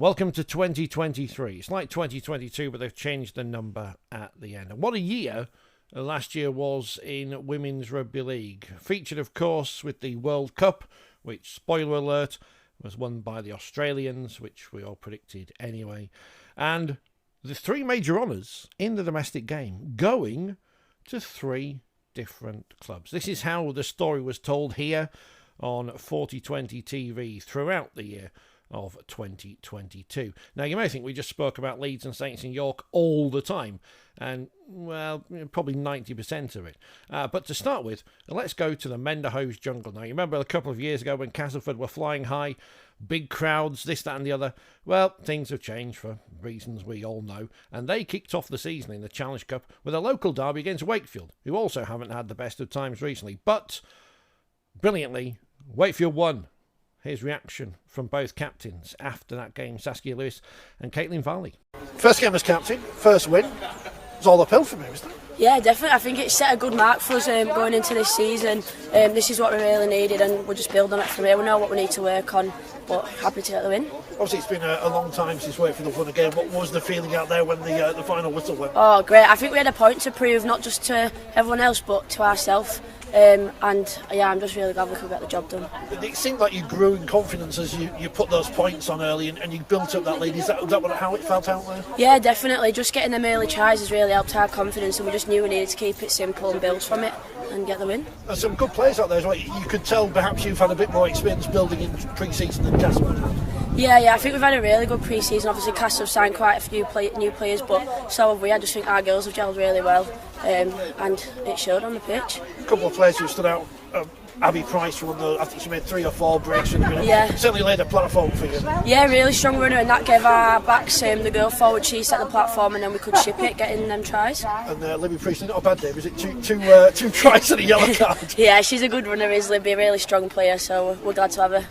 Welcome to 2023. It's like 2022, but they've changed the number at the end. And what a year last year was in Women's Rugby League. Featured, of course, with the World Cup, which, spoiler alert, was won by the Australians, which we all predicted anyway. And the three major honours in the domestic game going to three different clubs. This is how the story was told here on Forty20 TV throughout the year of 2022. Now, you may think we just spoke about Leeds and Saints in York all the time, and, well, probably 90% of it. But to start with, let's go to the Menderhose jungle. Now, you remember a couple of years ago when Castleford were flying high, big crowds, this, that and the other? Well, things have changed for reasons we all know, and they kicked off the season in the Challenge Cup with a local derby against Wakefield, who also haven't had the best of times recently. But, brilliantly, Wakefield won. Here's reaction from both captains after that game, Saskia Lewis and Caitlin Varley. First game as captain, first win. It's all uphill for me, wasn't it? Yeah, definitely. I think it set a good mark for us going into this season. This is what we really needed, and we'll just build on it from here. We know what we need to work on, but happy to get the win. Obviously, it's been a long time since Wakefield have won a game. What was the feeling out there when the final whistle went? Oh, great. I think we had a point to prove, not just to everyone else, but to ourselves. And yeah, I'm just really glad we could get the job done. It seemed like you grew in confidence as you put those points on early and you built up that lead. Is that how it felt out there? Yeah, definitely. Just getting them early tries has really helped our confidence, and we just knew we needed to keep it simple and build from it and get the win. There's some good players out there as well. You could tell perhaps you've had a bit more experience building in pre-season than Castleford. Yeah, I think we've had a really good pre-season. Obviously, Castle have signed quite a few new players, but so have we. I just think our girls have gelled really well, and it showed on the pitch. A couple of players who stood out. Abby Price won I think she made 3 or 4 breaks. Yeah. Certainly laid a platform for you. Yeah, really strong runner, and that gave our backs the girl forward. She set the platform, and then we could ship it, getting them tries. And Libby Priestley, not a bad day, was it? Two tries and a yellow card? Yeah, she's a good runner, is Libby, a really strong player, so we're glad to have her.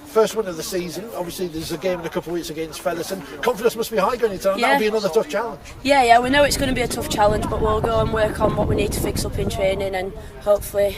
First win of the season. Obviously, there's a game in a couple of weeks against Featherstone. Confidence must be high going into that. Yeah. That'll be another tough challenge. Yeah, we know it's going to be a tough challenge, but we'll go and work on what we need to fix up in training and hopefully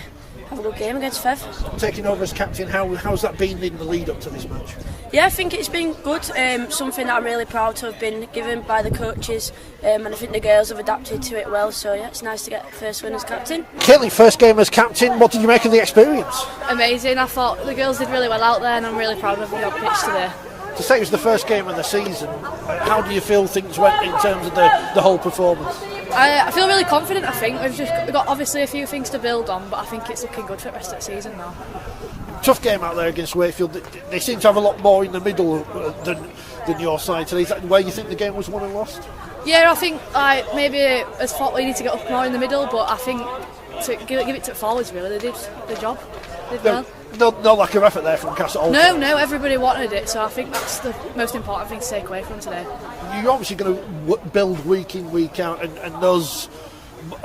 have a good game against Fev. Taking over as captain, how's that been in the lead up to this match? Yeah, I think it's been good. Something that I'm really proud to have been given by the coaches, and I think the girls have adapted to it well. So yeah, it's nice to get first win as captain. Caitlin, first game as captain. What did you make of the experience? Amazing. I thought the girls did really well out there, and I'm really proud of them on pitch today. To say it was the first game of the season, how do you feel things went in terms of the whole performance? I feel really confident. I think we've got obviously a few things to build on, but I think it's looking good for the rest of the season now. Tough game out there against Wakefield. They seem to have a lot more in the middle than your side today. Is that where you think the game was won and lost? Yeah, I think maybe as thought we need to get up more in the middle, but I think to give it to the forwards, really, they did the job. Did well. No lack of effort there from Castle. No, everybody wanted it, so I think that's the most important thing to take away from today. You're obviously going to build week in, week out, and those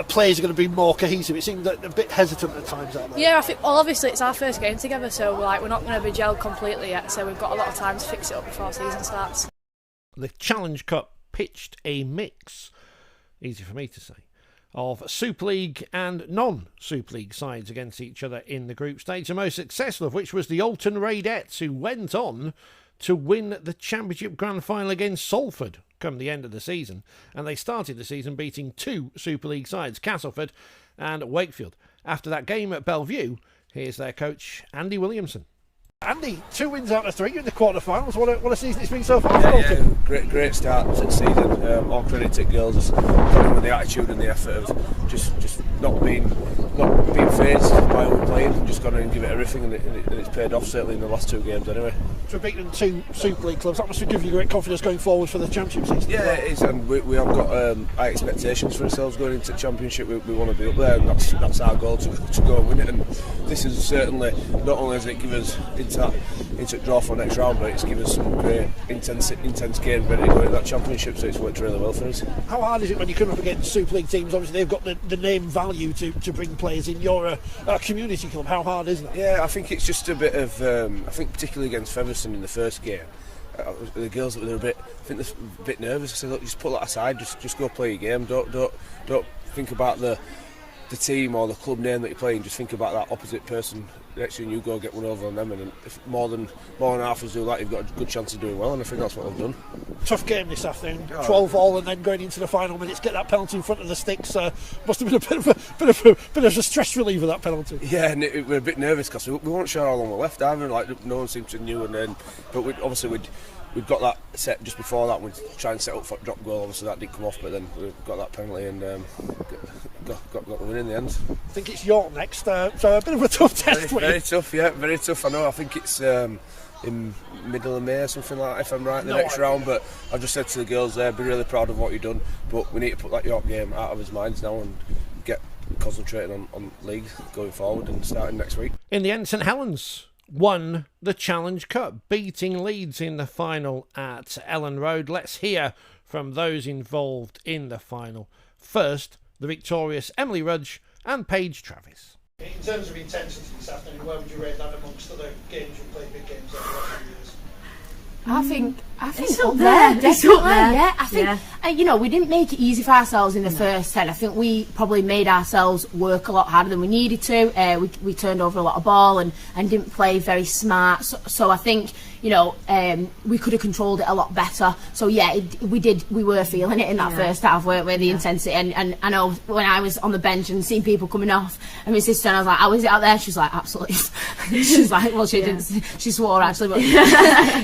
players are going to be more cohesive. It seemed a bit hesitant at times out there. Yeah, I think, well, obviously it's our first game together, so we're not going to be gelled completely yet, so we've got a lot of time to fix it up before season starts. The Challenge Cup pitched a mix, easy for me to say, of Super League and non-Super League sides against each other in the group stage, the most successful of which was the Alton Raidettes, who went on to win the Championship Grand Final against Salford come the end of the season, and they started the season beating 2 Super League sides, Castleford and Wakefield. After that game at Bellevue, here's their coach, Andy Williamson. Andy, 2 wins out of 3 in the quarterfinals. What a season it's been so far. Yeah, great start to the season. All credit to girls with the attitude and the effort of just not being phased by what we're playing, just gone in and give it everything, and it's paid off certainly in the last 2 games anyway. So beating 2 Super League clubs, that must give you great confidence going forward for the Championship season. Yeah, it is, and we have got high expectations for ourselves going into the Championship. We want to be up there, and that's our goal to go and win it. And this is certainly, not only has it given us into draw for next round, but it's given us some great intense game ready to go into that Championship, so it's worked really well for us. How hard is it when you come up against Super League teams? Obviously they've got the name value to bring players in. You're a community club, how hard is that? Yeah, I think it's just a bit of I think particularly against Featherstone in the first game, the girls that were a bit nervous. I said, look, just put that aside, just go play your game, don't think about the the team or the club name that you're playing, just think about that opposite person next to you and you go get one over on them, and if more than half us do that, you've got a good chance of doing well, and I think that's what I've done. Tough game this afternoon, 12-all, and then going into the final minutes, get that penalty in front of the sticks. Must have been a bit of a stress reliever, that penalty. Yeah, and we're a bit nervous because we weren't sure how long we left either. Like, no one seemed to knew, and then but we'd got that set just before that. We'd try and set up for drop goal. Obviously that didn't come off, but then we got that penalty and got the win in the end. I think it's York next, so a bit of a tough test. Very tough, yeah, very tough. I know. I think it's in middle of May or something like that, if I'm right, the next round. But I've just said to the girls there, be really proud of what you've done. But we need to put that York game out of his minds now and get concentrating on league going forward and starting next week. In the end, St Helens won the Challenge Cup, beating Leeds in the final at Ellen Road. Let's hear from those involved in the final. First, the victorious Emily Rudge and Paige Travis. In terms of intensity this afternoon, where would you rate that amongst other games you played, big games over the last few years? I think it's up there. Definitely. Yeah, I think we didn't make it easy for ourselves in the first 10. I think we probably made ourselves work a lot harder than we needed to. We turned over a lot of ball and didn't play very smart. So I think we could have controlled it a lot better. So yeah, we were feeling it in that first half, weren't we? The intensity, and I know when I was on the bench and seeing people coming off, and my sister, and I was like, "How is it out there?" She's like, "Absolutely." She's like, "Well, she didn't. She swore actually, but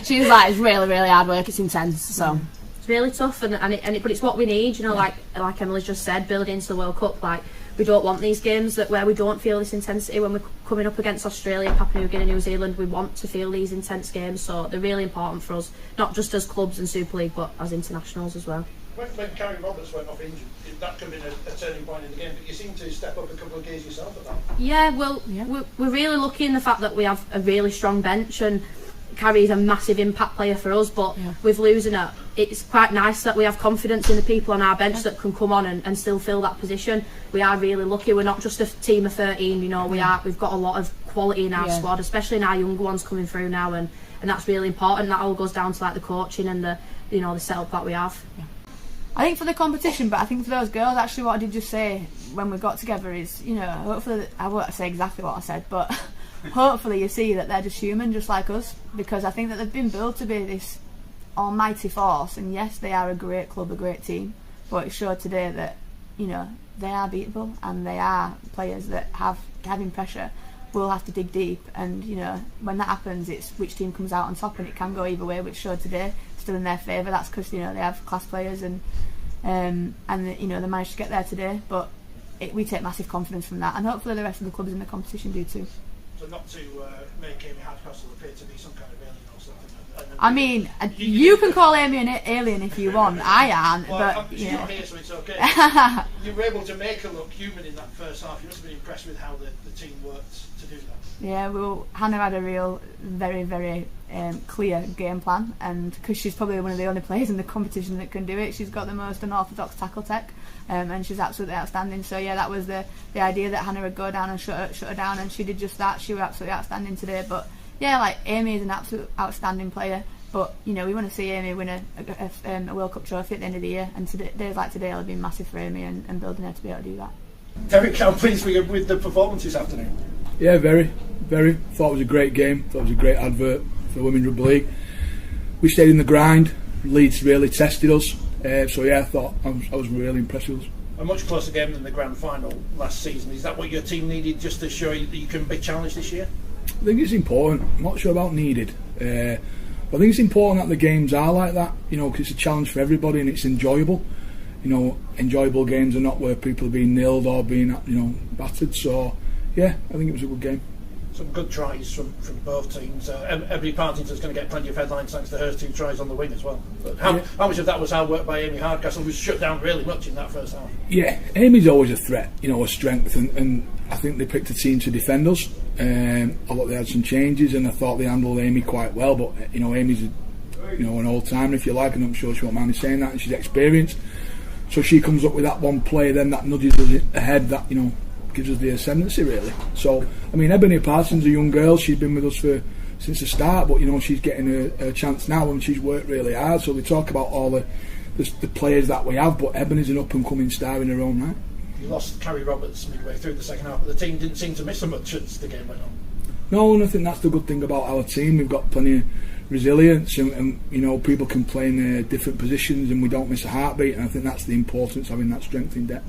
she's like, it's really, really hard work. It's intense." So it's really tough, but it's what we need. Like Emily's just said, building into the World Cup. Like, we don't want these games where we don't feel this intensity when we're coming up against Australia, Papua New Guinea, New Zealand. We want to feel these intense games, so they're really important for us, not just as clubs and Super League, but as internationals as well. When Carrie Roberts went off injured, that could have been a turning point in the game, but you seem to step up a couple of gears yourself at that. Yeah, well, we're really lucky in the fact that we have a really strong bench, and Carrie's a massive impact player for us, but with losing her, it's quite nice that we have confidence in the people on our bench that can come on and still fill that position. We are really lucky. We're not just a team of 13, we've got a lot of quality in our squad, especially in our younger ones coming through now, and that's really important. That all goes down to like the coaching and the the setup that we have. I think for the competition, but I think for those girls, actually what I did just say when we got together is, hopefully, I won't say exactly what I said, but hopefully you see that they're just human, just like us, because I think that they've been built to be this almighty force, and yes, they are a great club, a great team, but it showed today that, they are beatable, and they are players that having pressure will have to dig deep, and, when that happens, it's which team comes out on top, and it can go either way, which showed today, still in their favour. That's because, they have class players, and they managed to get there today, but we take massive confidence from that, and hopefully the rest of the clubs in the competition do too. So not to make Amy Hardcastle appear to be some kind of alien or something. I mean, you can call Amy an alien if you want. I aren't, well, but she's not here, so it's okay. You were able to make her look human in that first half. You must have been impressed with how the team worked to do that. Yeah, well, Hannah had a real, very, very clear game plan, and because she's probably one of the only players in the competition that can do it, she's got the most unorthodox tackle tech, and she's absolutely outstanding. So yeah, that was the idea, that Hannah would go down and shut her down, and she did just that. She was absolutely outstanding today. But yeah, like, Amy is an absolute outstanding player, but we want to see Amy win a World Cup trophy at the end of the year, and days like today will have been massive for Amy, and building her to be able to do that. Terry, how pleased were you with the performance this afternoon? Yeah, very. Thought it was a great game. Thought it was a great advert for the Women's Rugby League. We stayed in the grind. Leeds really tested us. So yeah, I thought I was really impressed with us. A much closer game than the Grand Final last season. Is that what your team needed, just to show you that you can be challenged this year? I think it's important. I'm not sure about needed. But I think it's important that the games are like that, because it's a challenge for everybody and it's enjoyable. Enjoyable games are not where people are being nilled or being, battered. So yeah, I think it was a good game. Some good tries from both teams. Emily Partington's going to get plenty of headlines thanks to her 2 tries on the wing as well. But how much of that was hard work by Amy Hardcastle, who was shut down really much in that first half? Yeah, Amy's always a threat, a strength, and I think they picked a team to defend us. I thought they had some changes, and I thought they handled Amy quite well. But Amy's an old timer, if you like, and I'm sure she won't mind me saying that, and she's experienced. So she comes up with that one play, then that nudges us ahead, that gives us the ascendancy really. So Ebony Parsons, a young girl, she's been with us since the start, but she's getting her chance now, and she's worked really hard. So we talk about all the players that we have, but Ebony's an up and coming star in her own right. You lost Carrie Roberts midway through the second half, but the team didn't seem to miss so much as the game went on. No, and I think that's the good thing about our team. We've got plenty of resilience, and people can play in different positions, and we don't miss a heartbeat. And I think that's the importance of having that strength in depth.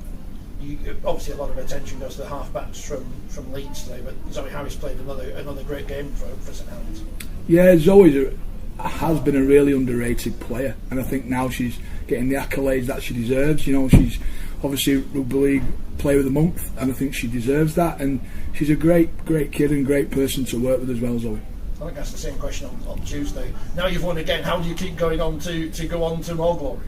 Obviously, a lot of attention goes to the half-backs from Leeds today, but Zoe Harris played another great game for St Helens. Yeah, Zoe has been a really underrated player, and I think now she's getting the accolades that she deserves. She's obviously Rugby League Player of the Month, and I think she deserves that. And she's a great kid and great person to work with as well, Zoe. I think that's the same question on Tuesday. Now you've won again, how do you keep going on to go on to more glory?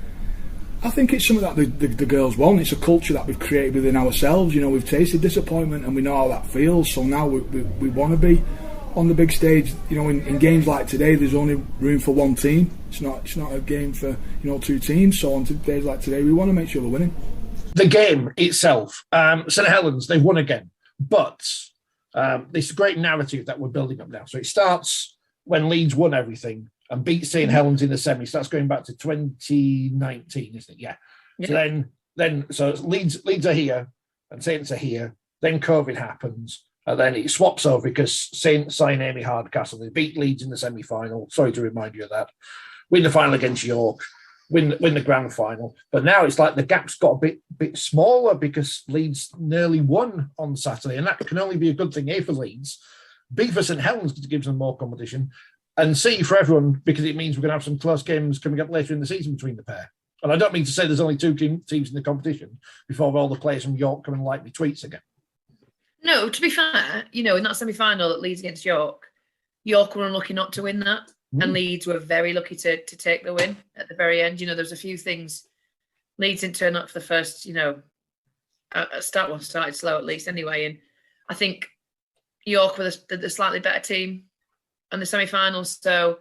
I think it's something that the girls want. It's a culture that we've created within ourselves. We've tasted disappointment and we know how that feels. So now we want to be on the big stage. In games like today, there's only room for one team. It's not a game for two teams. So on days like today, we want to make sure we're winning. The game itself, St Helens, they've won again, but this great narrative that we're building up now. So it starts when Leeds won everything and beat St Helens in the semi. So that's going back to 2019, isn't it? Yeah. So Leeds are here and Saints are here. Then COVID happens, and then it swaps over because Saints sign Amy Hardcastle. They beat Leeds in the semi-final. Sorry to remind you of that. Win the final against York. Win the grand final. But now it's like the gap's got a bit smaller because Leeds nearly won on Saturday, and that can only be a good thing, A, for Leeds, B, for St Helens because it gives them more competition, and C, for everyone because it means we're going to have some close games coming up later in the season between the pair. And I don't mean to say there's only two teams in the competition before all the players from York come and like me tweets again. No, to be fair, in that semi-final that Leeds against York were unlucky not to win that. And Leeds were very lucky to take the win at the very end. There was a few things. Leeds didn't turn up for the first, started slow at least anyway. And I think York were the slightly better team in the semi-finals. So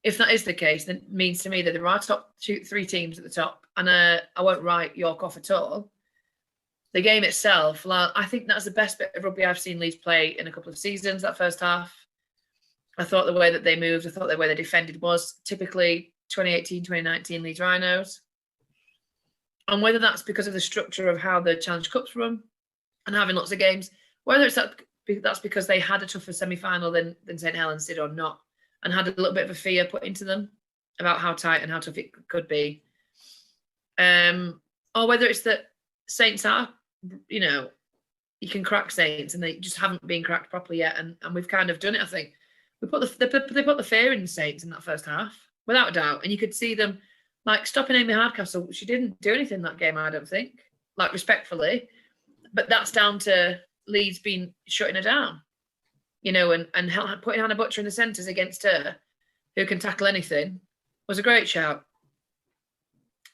if that is the case, then it means to me that there are top three teams at the top. And I won't write York off at all. The game itself, I think that's the best bit of rugby I've seen Leeds play in a couple of seasons, that first half. I thought the way that they moved, I thought the way they defended was typically 2018, 2019 Leeds Rhinos. And whether that's because of the structure of how the Challenge Cup's run and having lots of games, whether that's because they had a tougher semi-final than St Helens did or not, and had a little bit of a fear put into them about how tight and how tough it could be. Or whether it's that Saints are, you can crack Saints and they just haven't been cracked properly yet. And we've kind of done it, I think. They put the fear in the Saints in that first half, without a doubt. And you could see them, stopping Amy Hardcastle. She didn't do anything that game, I don't think, respectfully. But that's down to Leeds shutting her down, and putting Hannah Butcher in the centres against her, who can tackle anything, was a great shout.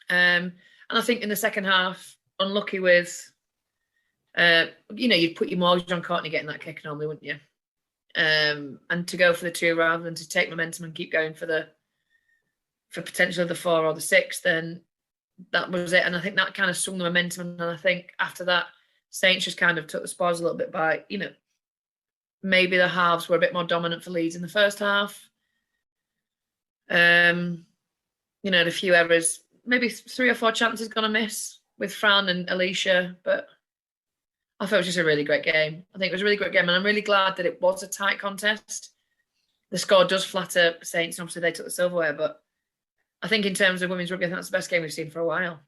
And I think in the second half, unlucky with, you'd put your mortgage on Courtney getting that kick normally, wouldn't you? And to go for the two rather than to take momentum and keep going for potential of the 4 or the 6, then that was it. And I think that kind of swung the momentum. And I think after that, Saints just kind of took the spoils a little bit by, maybe the halves were a bit more dominant for Leeds in the first half. A few errors, maybe 3 or 4 chances gone amiss with Fran and Alicia, but I thought it was just a really great game. I think it was a really great game, and I'm really glad that it was a tight contest. The score does flatter Saints, and obviously they took the silverware, but I think in terms of women's rugby, I think that's the best game we've seen for a while.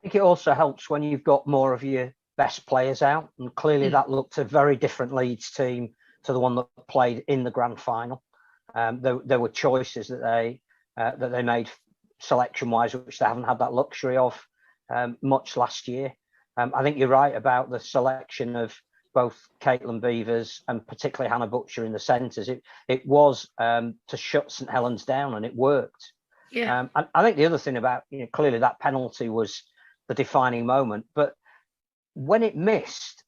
I think it also helps when you've got more of your best players out, and clearly that looked a very different Leeds team to the one that played in the grand final. There were choices that they made selection-wise, which they haven't had that luxury of much last year. I think you're right about the selection of both Caitlin Beavers and particularly Hannah Butcher in the centres. It was to shut St Helens down, and it worked. Yeah. And I think the other thing about, clearly that penalty was the defining moment, but when it missed,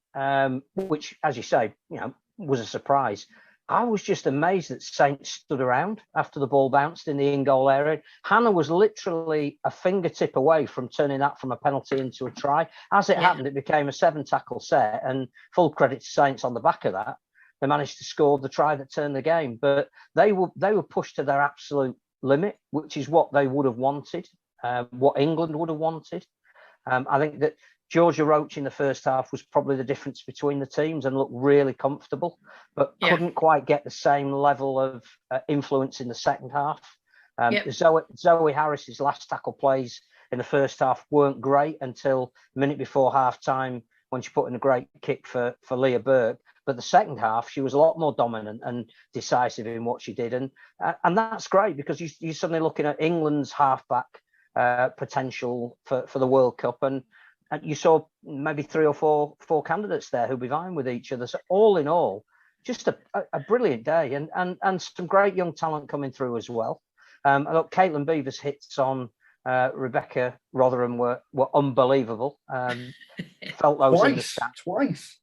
which, as you say, was a surprise, I was just amazed that Saints stood around after the ball bounced in the in-goal area. Hannah was literally a fingertip away from turning that from a penalty into a try. As it happened, it became a 7-tackle set, and full credit to Saints on the back of that. They managed to score the try that turned the game, but they were pushed to their absolute limit, which is what they would have wanted, what England would have wanted. I think that Georgia Roach in the first half was probably the difference between the teams and looked really comfortable, but couldn't quite get the same level of influence in the second half. Zoe Harris's last tackle plays in the first half weren't great until a minute before half time when she put in a great kick for Leah Burke. But the second half, she was a lot more dominant and decisive in what she did. And that's great because you're suddenly looking at England's halfback potential for the World Cup. And you saw maybe 3 or 4 candidates there who'll be vying with each other. So all in all, just a brilliant day and some great young talent coming through as well. Look, Caitlin Beaver's hits on Rebecca Rotherham were unbelievable. Felt those in the stats. Twice.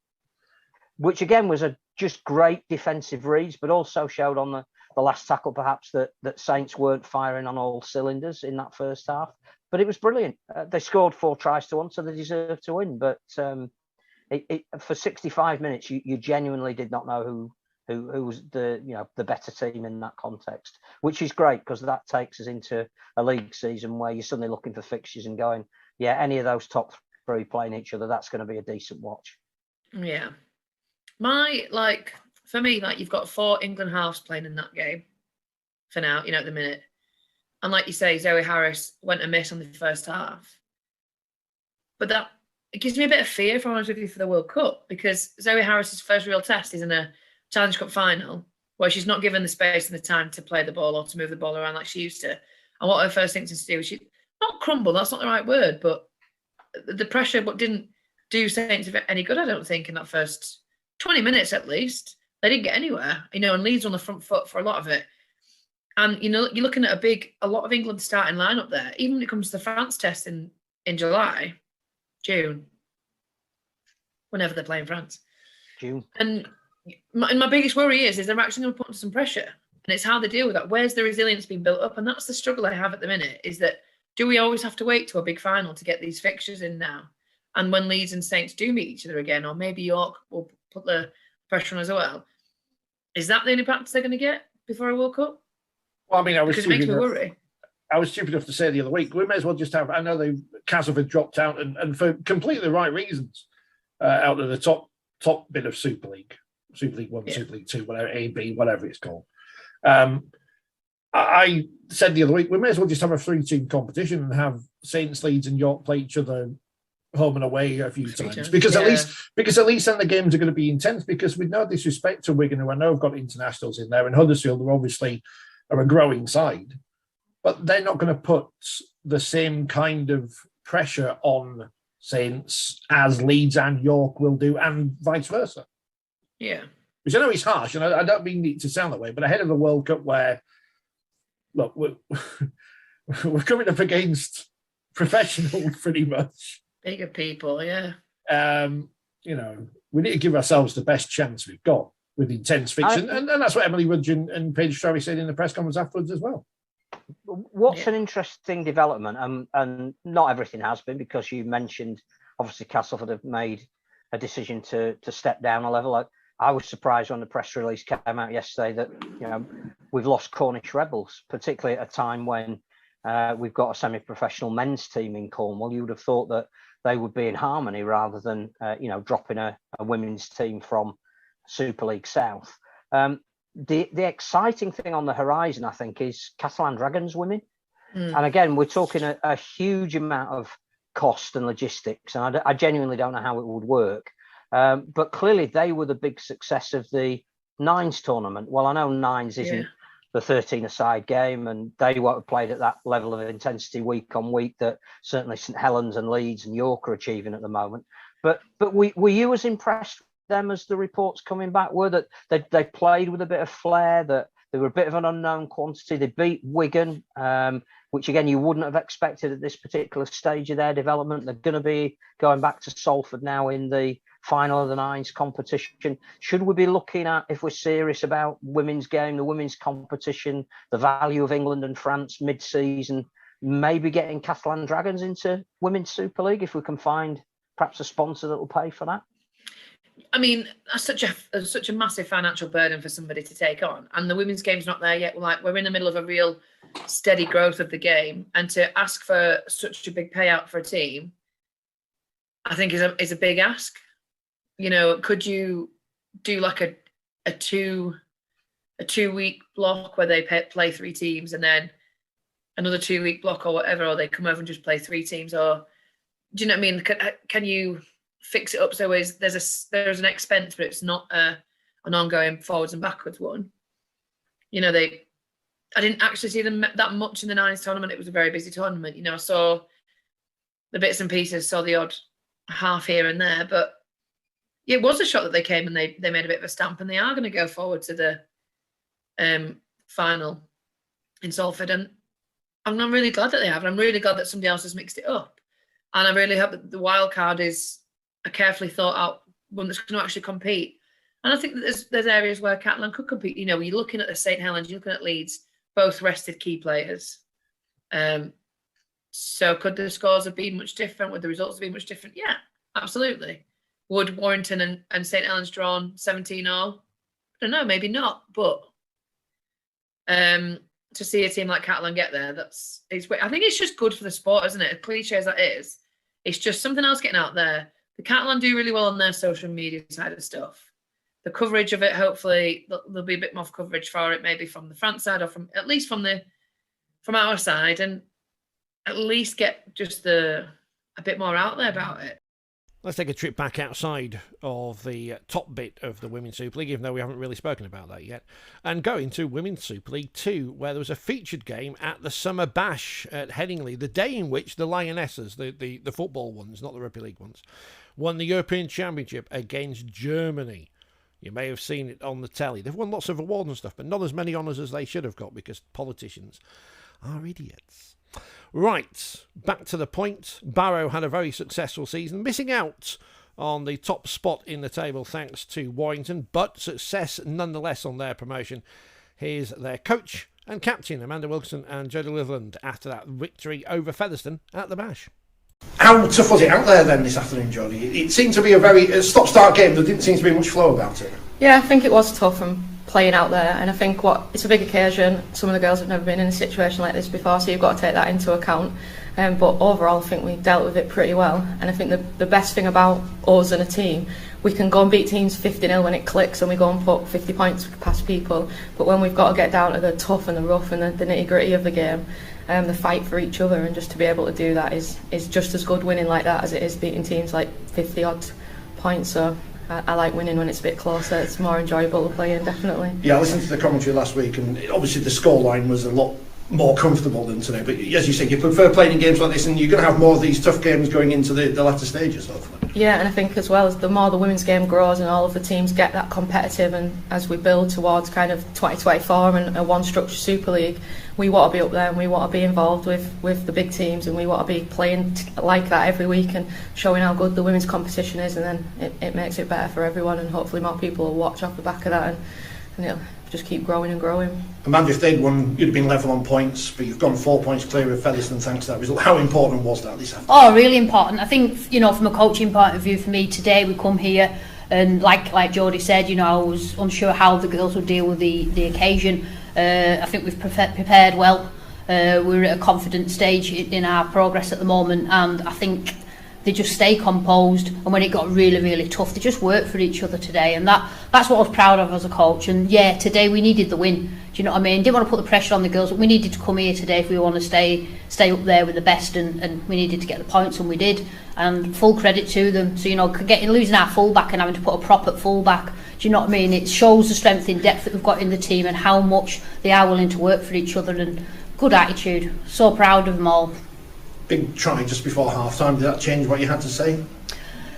Which again was just great defensive reads, but also showed on the last tackle perhaps that Saints weren't firing on all cylinders in that first half. But it was brilliant. They scored 4 tries to 1, so they deserved to win. But for 65 minutes, you genuinely did not know who was the better team in that context, which is great because that takes us into a league season where you're suddenly looking for fixtures and going, yeah, any of those top 3 playing each other, that's going to be a decent watch. Yeah. For me, you've got 4 England halves playing in that game for now, at the minute. And like you say, Zoe Harris went amiss on the first half. But it gives me a bit of fear, if I'm honest with you, for the World Cup, because Zoe Harris's first real test is in a Challenge Cup final where she's not given the space and the time to play the ball or to move the ball around like she used to. And what her first thing to do was she not crumble, that's not the right word, but the pressure didn't do Saints any good, I don't think, in that first 20 minutes at least. They didn't get anywhere, and Leeds on the front foot for a lot of it. And, you're looking at a lot of England starting lineup there, even when it comes to the France test in June, whenever they're playing France. June. And my biggest worry is they're actually going to put under some pressure. And it's how they deal with that. Where's the resilience being built up? And that's the struggle I have at the minute, is that do we always have to wait to a big final to get these fixtures in now? And when Leeds and Saints do meet each other again, or maybe York will put the pressure on as well, is that the only practice they're going to get before a World Cup? Well, I mean, because it makes me worry. I was stupid enough to say the other week, we may as well just have, I know Castleford dropped out and for completely the right reasons, out of the top bit of Super League 1, Super League 2, whatever, A, B, whatever it's called. I said the other week, we may as well just have a 3-team competition and have Saints, Leeds and York play each other home and away a few times, because at least then the games are going to be intense, because with no disrespect to Wigan, who I know have got internationals in there, and Huddersfield are obviously a growing side, but they're not going to put the same kind of pressure on Saints as Leeds and York will do, and vice versa. Yeah. Which I know is harsh, and I don't mean it to sound that way, but ahead of a World Cup where, look, we're coming up against professionals pretty much. Bigger people, yeah. We need to give ourselves the best chance we've got with intense fiction, and that's what Emily Rudge and Paige Strawy said in the press conference afterwards as well. What's an interesting development, and not everything has been, because you mentioned obviously Castleford have made a decision to step down a level. I was surprised when the press release came out yesterday that we've lost Cornish Rebels, particularly at a time when we've got a semi-professional men's team in Cornwall. You would have thought that they would be in harmony rather than dropping a women's team from Super League South. The exciting thing on the horizon, I think, is Catalan Dragons women. And again, we're talking a huge amount of cost and logistics, and I genuinely don't know how it would work. But clearly they were the big success of the Nines tournament. Well, I know Nines isn't the 13-a-side game, and they won't have played at that level of intensity week on week that certainly St Helens and Leeds and York are achieving at the moment. But were you as impressed with them as the reports coming back were, that they played with a bit of flair, that they were a bit of an unknown quantity? They beat Wigan, which again you wouldn't have expected at this particular stage of their development. They're going to be going back to Salford now in the final of the Nines competition. Should we be looking at, if we're serious about women's game, the women's competition, the value of England and France mid-season, maybe getting Catalan Dragons into Women's Super League if we can find perhaps a sponsor that will pay for that? I mean, that's such a massive financial burden for somebody to take on, and the women's game's not there yet. We're in the middle of a real steady growth of the game, and to ask for such a big payout for a team, I think is a big ask. You know, could you do like a 2-week block where they play 3 teams and then another 2-week block or whatever, or they come over and just play 3 teams? Or do you know what I mean? Can you fix it up so there's an expense, but it's not an ongoing forwards and backwards one? You know, I didn't actually see them that much in the Nines tournament. It was a very busy tournament. You know, I saw the bits and pieces, saw the odd half here and there, but it was a shot that they came and they made a bit of a stamp, and they are going to go forward to the final in Salford. And I'm really glad that they have. And I'm really glad that somebody else has mixed it up. And I really hope that the wild card is a carefully thought out one that's going to actually compete. And I think that there's areas where Catalan could compete. You know, you're looking at the St Helens, you're looking at Leeds, both rested key players. So could the scores have been much different? Would the results have been much different? Yeah, absolutely. Would Warrington and St Helens drawn 17-0? I don't know, maybe not. But to see a team like Catalan get there, I think it's just good for the sport, isn't it? As cliche as that is, it's just something else getting out there. The Catalan do really well on their social media side of stuff. The coverage of it, hopefully, there'll be a bit more coverage for it, maybe from the France side or from our side, and at least get just a bit more out there about it. Let's take a trip back outside of the top bit of the Women's Super League, even though we haven't really spoken about that yet, and go into Women's Super League 2, where there was a featured game at the Summer Bash at Headingley, the day in which the Lionesses, the football ones, not the Rugby League ones, won the European Championship against Germany. You may have seen it on the telly. They've won lots of awards and stuff, but not as many honours as they should have got because politicians are idiots. Right, back to the point. Barrow had a very successful season, missing out on the top spot in the table thanks to Warrington, but success nonetheless on their promotion. Here's their coach and captain, Amanda Wilson and Jodie Litherland, after that victory over Featherstone at the Bash. How tough was it out there then this afternoon, Jodie? It seemed to be a very stop-start game. There didn't seem to be much flow about it. Yeah, I think it was tough and playing out there, and I think it's a big occasion. Some of the girls have never been in a situation like this before, so you've got to take that into account. But overall, I think we dealt with it pretty well, and I think the best thing about us and a team, we can go and beat teams 50-0 when it clicks and we go and put 50 points past people, but when we've got to get down to the tough and the rough and the nitty-gritty of the game, the fight for each other, and just to be able to do that is just as good winning like that as it is beating teams like 50-odd points. So I like winning when it's a bit closer. It's more enjoyable to play in, definitely. Yeah, I listened to the commentary last week, and obviously the scoreline was a lot more comfortable than today. But as you say, you prefer playing in games like this, and you're going to have more of these tough games going into the latter stages, hopefully. Yeah, and I think as well as the more the women's game grows and all of the teams get that competitive, and as we build towards kind of 2024 and a one-structure Super League, we want to be up there and we want to be involved with the big teams, and we want to be playing like that every week and showing how good the women's competition is, and then it makes it better for everyone, and hopefully more people will watch off the back of that, and it'll just keep growing and growing. Amanda, if they'd won, you'd have been level on points, but you've gone 4 points clear of Featherstone thanks to that result. How important was that this afternoon? Oh, really important. I think, from a coaching point of view, for me today, we come here and like Jodie said, I was unsure how the girls would deal with the occasion. I think we've prepared well. We're at a confident stage in our progress at the moment, and I think they just stay composed, and when it got really, really tough, they just worked for each other today, and that's what I was proud of as a coach. And yeah, today we needed the win. Do you know what I mean? Didn't want to put the pressure on the girls, but we needed to come here today if we want to stay up there with the best, and we needed to get the points, and we did. And full credit to them. So losing our fullback and having to put a prop at fullback, do you know what I mean? It shows the strength in depth that we've got in the team and how much they are willing to work for each other, and good attitude. So proud of them all. Big try just before half-time. Did that change what you had to say?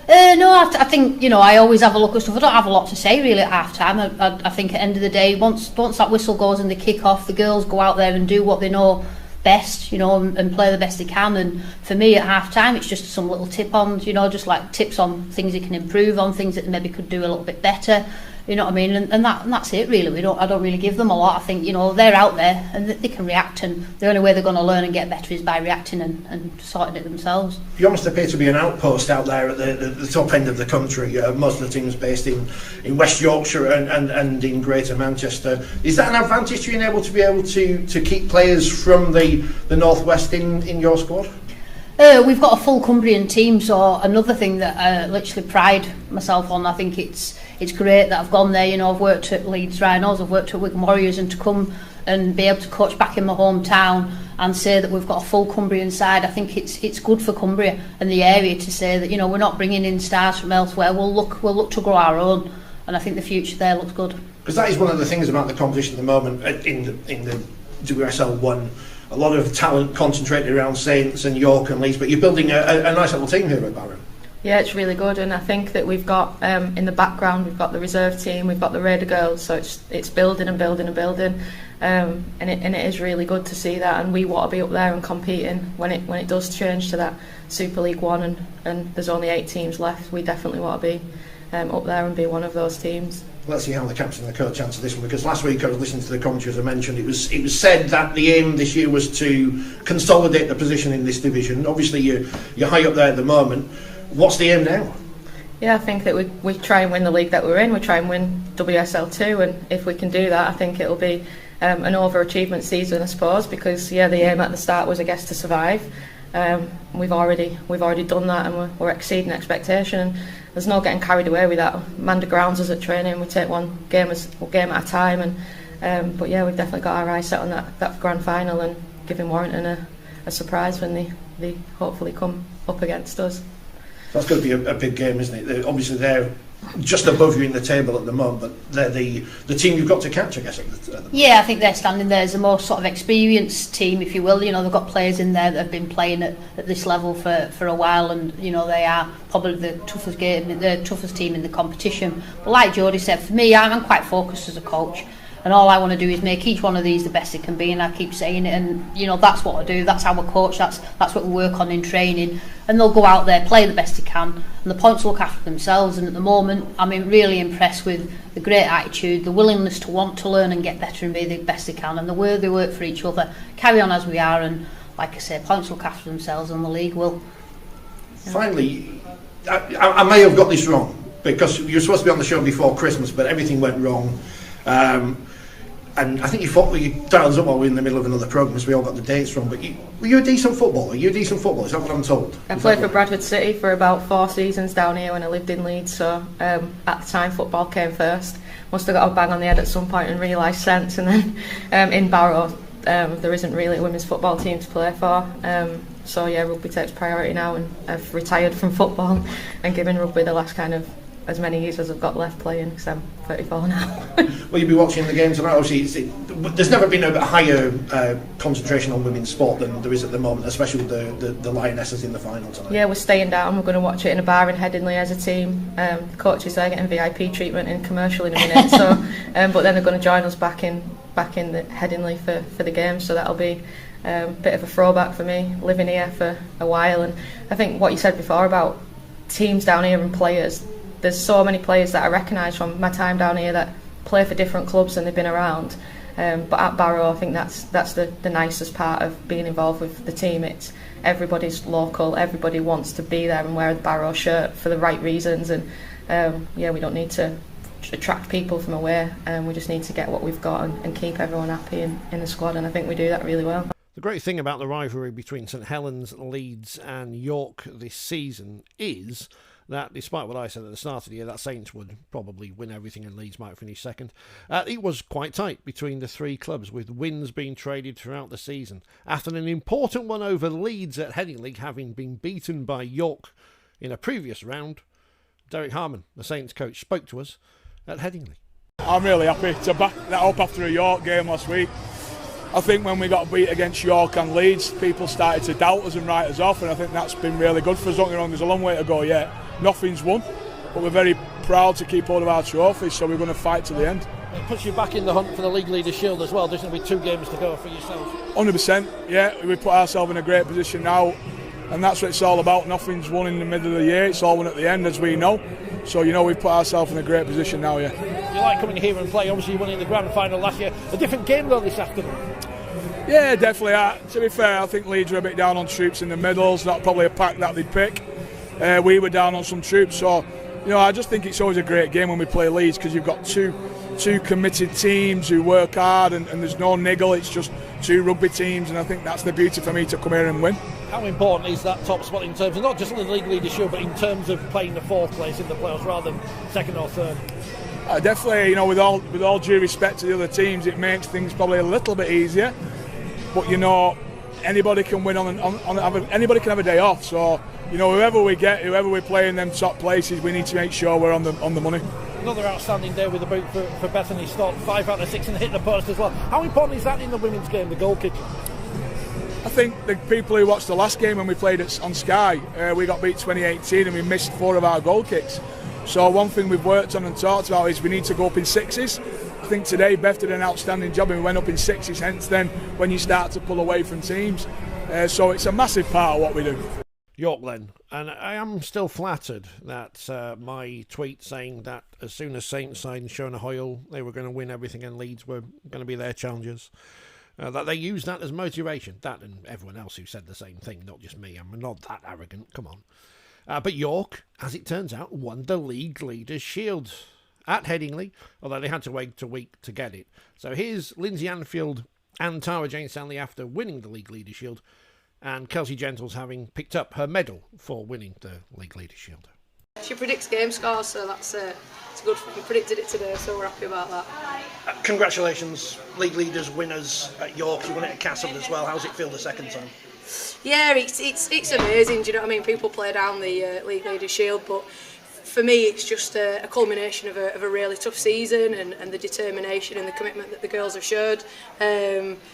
No, I think, I always have a look at stuff. I don't have a lot to say really at half-time. I think at the end of the day, once that whistle goes and the kick-off, the girls go out there and do what they know best, and play the best they can. And for me at half-time, it's just some little tip on, just like tips on things they can improve on, things that they maybe could do a little bit better. You know what I mean? And that's it really. I don't really give them a lot. I think, they're out there and they can react, and the only way they're going to learn and get better is by reacting and sorting it themselves. You almost appear to be an outpost out there at the top end of the country. Most of the teams based in West Yorkshire and in Greater Manchester. Is that an advantage to being able to keep players from the Northwest in your squad? We've got a full Cumbrian team, so another thing that I literally pride myself on. I think it's great that I've gone there. You know, I've worked at Leeds Rhinos, I've worked at Wigan Warriors, and to come and be able to coach back in my hometown and say that we've got a full Cumbrian side, I think it's good for Cumbria and the area to say that, you know, we're not bringing in stars from elsewhere. We'll look to grow our own, and I think the future there looks good. Because that is one of the things about the competition at the moment in the WSL 1. A lot of talent concentrated around Saints and York and Leeds, but you're building a nice little team here at Barrow. Yeah, it's really good, and I think that we've got in the background, we've got the reserve team, we've got the Raider girls, so it's building and building and building, and it is really good to see that, and we want to be up there and competing when it does change to that Super League 1, and there's only 8 teams left. We definitely want to be up there and be one of those teams. Let's see how the captain and the coach answer this one, because last week I was listening to the commentary, as I mentioned. It was said that the aim this year was to consolidate the position in this division. Obviously you're high up there at the moment. What's the aim now? Yeah, I think that we try and win the league that we're in. We try and win WSL 2, and if we can do that, I think it'll be an overachievement season, I suppose, because the aim at the start was, I guess, to survive. We've already done that, and we're exceeding expectation. And there's no getting carried away with that. Amanda grounds us at training. We take one game at a time, but yeah, we've definitely got our eyes set on that grand final and giving Warrington a surprise when they hopefully come up against us. That's going to be a big game, isn't it? Obviously they're just above you in the table at the moment, but they're the team you've got to catch, I guess. Yeah, I think they're standing there as a more sort of experienced team, if you will. You know, they've got players in there that have been playing at this level for a while, and you know they are probably the toughest team in the competition. But like Jodie said, for me, I'm quite focused as a coach, and all I want to do is make each one of these the best it can be, and I keep saying it, and you know that's what I do. That's how I coach. That's what we work on in training, and they'll go out there, play the best they can, and the points look after themselves. And at the moment, I'm really impressed with the great attitude, the willingness to want to learn and get better and be the best they can, and the way they work for each other. Carry on as we are, and like I say, points look after themselves, and the league will. Finally, I may have got this wrong, because you were supposed to be on the show before Christmas, but everything went wrong. And I think you dialed us up while we were in the middle of another programme, so we all got the dates wrong. But were you a decent footballer? Is that what I'm told? I played for Bradford City for about 4 seasons down here when I lived in Leeds, so at the time football came first. Must have got a bang on the head at some point and realised sense, and then in Barrow there isn't really a women's football team to play for. So yeah, rugby takes priority now, and I've retired from football and given rugby the last kind of as many years as I've got left playing, because I'm 34 now. Well, you'll be watching the game tonight. Obviously, there's never been a higher concentration on women's sport than there is at the moment, especially with the Lionesses in the final tonight. Yeah, we're staying down. We're going to watch it in a bar in Headingley as a team. The coaches are getting VIP treatment in commercial in a minute, so but then they're going to join us back in the Headingley for the game, so that'll be a bit of a throwback for me, living here for a while. And I think what you said before about teams down here and players, there's so many players that I recognise from my time down here that play for different clubs and they've been around. But at Barrow, I think that's the nicest part of being involved with the team. It's everybody's local, everybody wants to be there and wear the Barrow shirt for the right reasons. And yeah, we don't need to attract people from away, we just need to get what we've got and keep everyone happy in the squad, and I think we do that really well. The great thing about the rivalry between St Helens, Leeds and York this season is that, despite what I said at the start of the year, that Saints would probably win everything and Leeds might finish second, it was quite tight between the three clubs, with wins being traded throughout the season. After an important one over Leeds at Headingley, having been beaten by York in a previous round, Derek Harmon, the Saints coach, spoke to us at Headingley. I'm really happy to back that up after a York game last week. I think when we got beat against York and Leeds, people started to doubt us and write us off, and I think that's been really good for us. Don't get me wrong, there's a long way to go yet. Nothing's won, but we're very proud to keep hold of our trophies, so we're going to fight to the end. It puts you back in the hunt for the League Leaders Shield as well, doesn't it, with 2 games to go for yourself? 100%, yeah, we put ourselves in a great position now, and that's what it's all about. Nothing's won in the middle of the year, it's all won at the end, as we know. So, you know, we've put ourselves in a great position now, yeah. You like coming here and play, obviously you won in the Grand Final last year. A different game though this afternoon. Yeah, definitely. To be fair, I think Leeds were a bit down on troops in the middles. That's probably a pack that they'd pick. We were down on some troops, so you know, I just think it's always a great game when we play Leeds, because you've got two committed teams who work hard, and there's no niggle. It's just 2 rugby teams, and I think that's the beauty for me to come here and win. How important is that top spot in terms of not just in the league leadership, but in terms of playing the 4th place in the playoffs rather than 2nd or 3rd? Definitely, you know, with all due respect to the other teams, it makes things probably a little bit easier. But you know, anybody can win anybody can have a day off. So you know, whoever we play in them top places, we need to make sure we're on the money. Another outstanding day with the boot for Bethany Stott, 5 out of 6 and hit the post as well. How important is that in the women's game, the goal kicking? I think the people who watched the last game when we played it on Sky, we got beat 2018 and we missed 4 of our goal kicks. So one thing we've worked on and talked about is we need to go up in 6s. I think today Beth did an outstanding job and we went up in 6s, hence then when you start to pull away from teams. So it's a massive part of what we do. York then, and I am still flattered that my tweet saying that as soon as Saints signed Shona Hoyle, they were going to win everything and Leeds were going to be their challengers. That they used that as motivation. That and everyone else who said the same thing, not just me. I'm not that arrogant, come on. But York, as it turns out, won the League Leaders' Shield at Headingley, although they had to wait a week to get it. So here's Lindsay Anfield and Tara Jane Stanley after winning the League Leaders' Shield, and Kelsey Gentles having picked up her medal for winning the League Leaders' Shield. She predicts game scores, so that's it's good. We predicted it today, so we're happy about that. Congratulations, League Leaders winners at York. You won it at Castle as well. How's it feel the second time? Yeah, it's amazing. Do you know what I mean? People play down the League Leaders' Shield, but for me, it's just a culmination of a really tough season and the determination and the commitment that the girls have showed.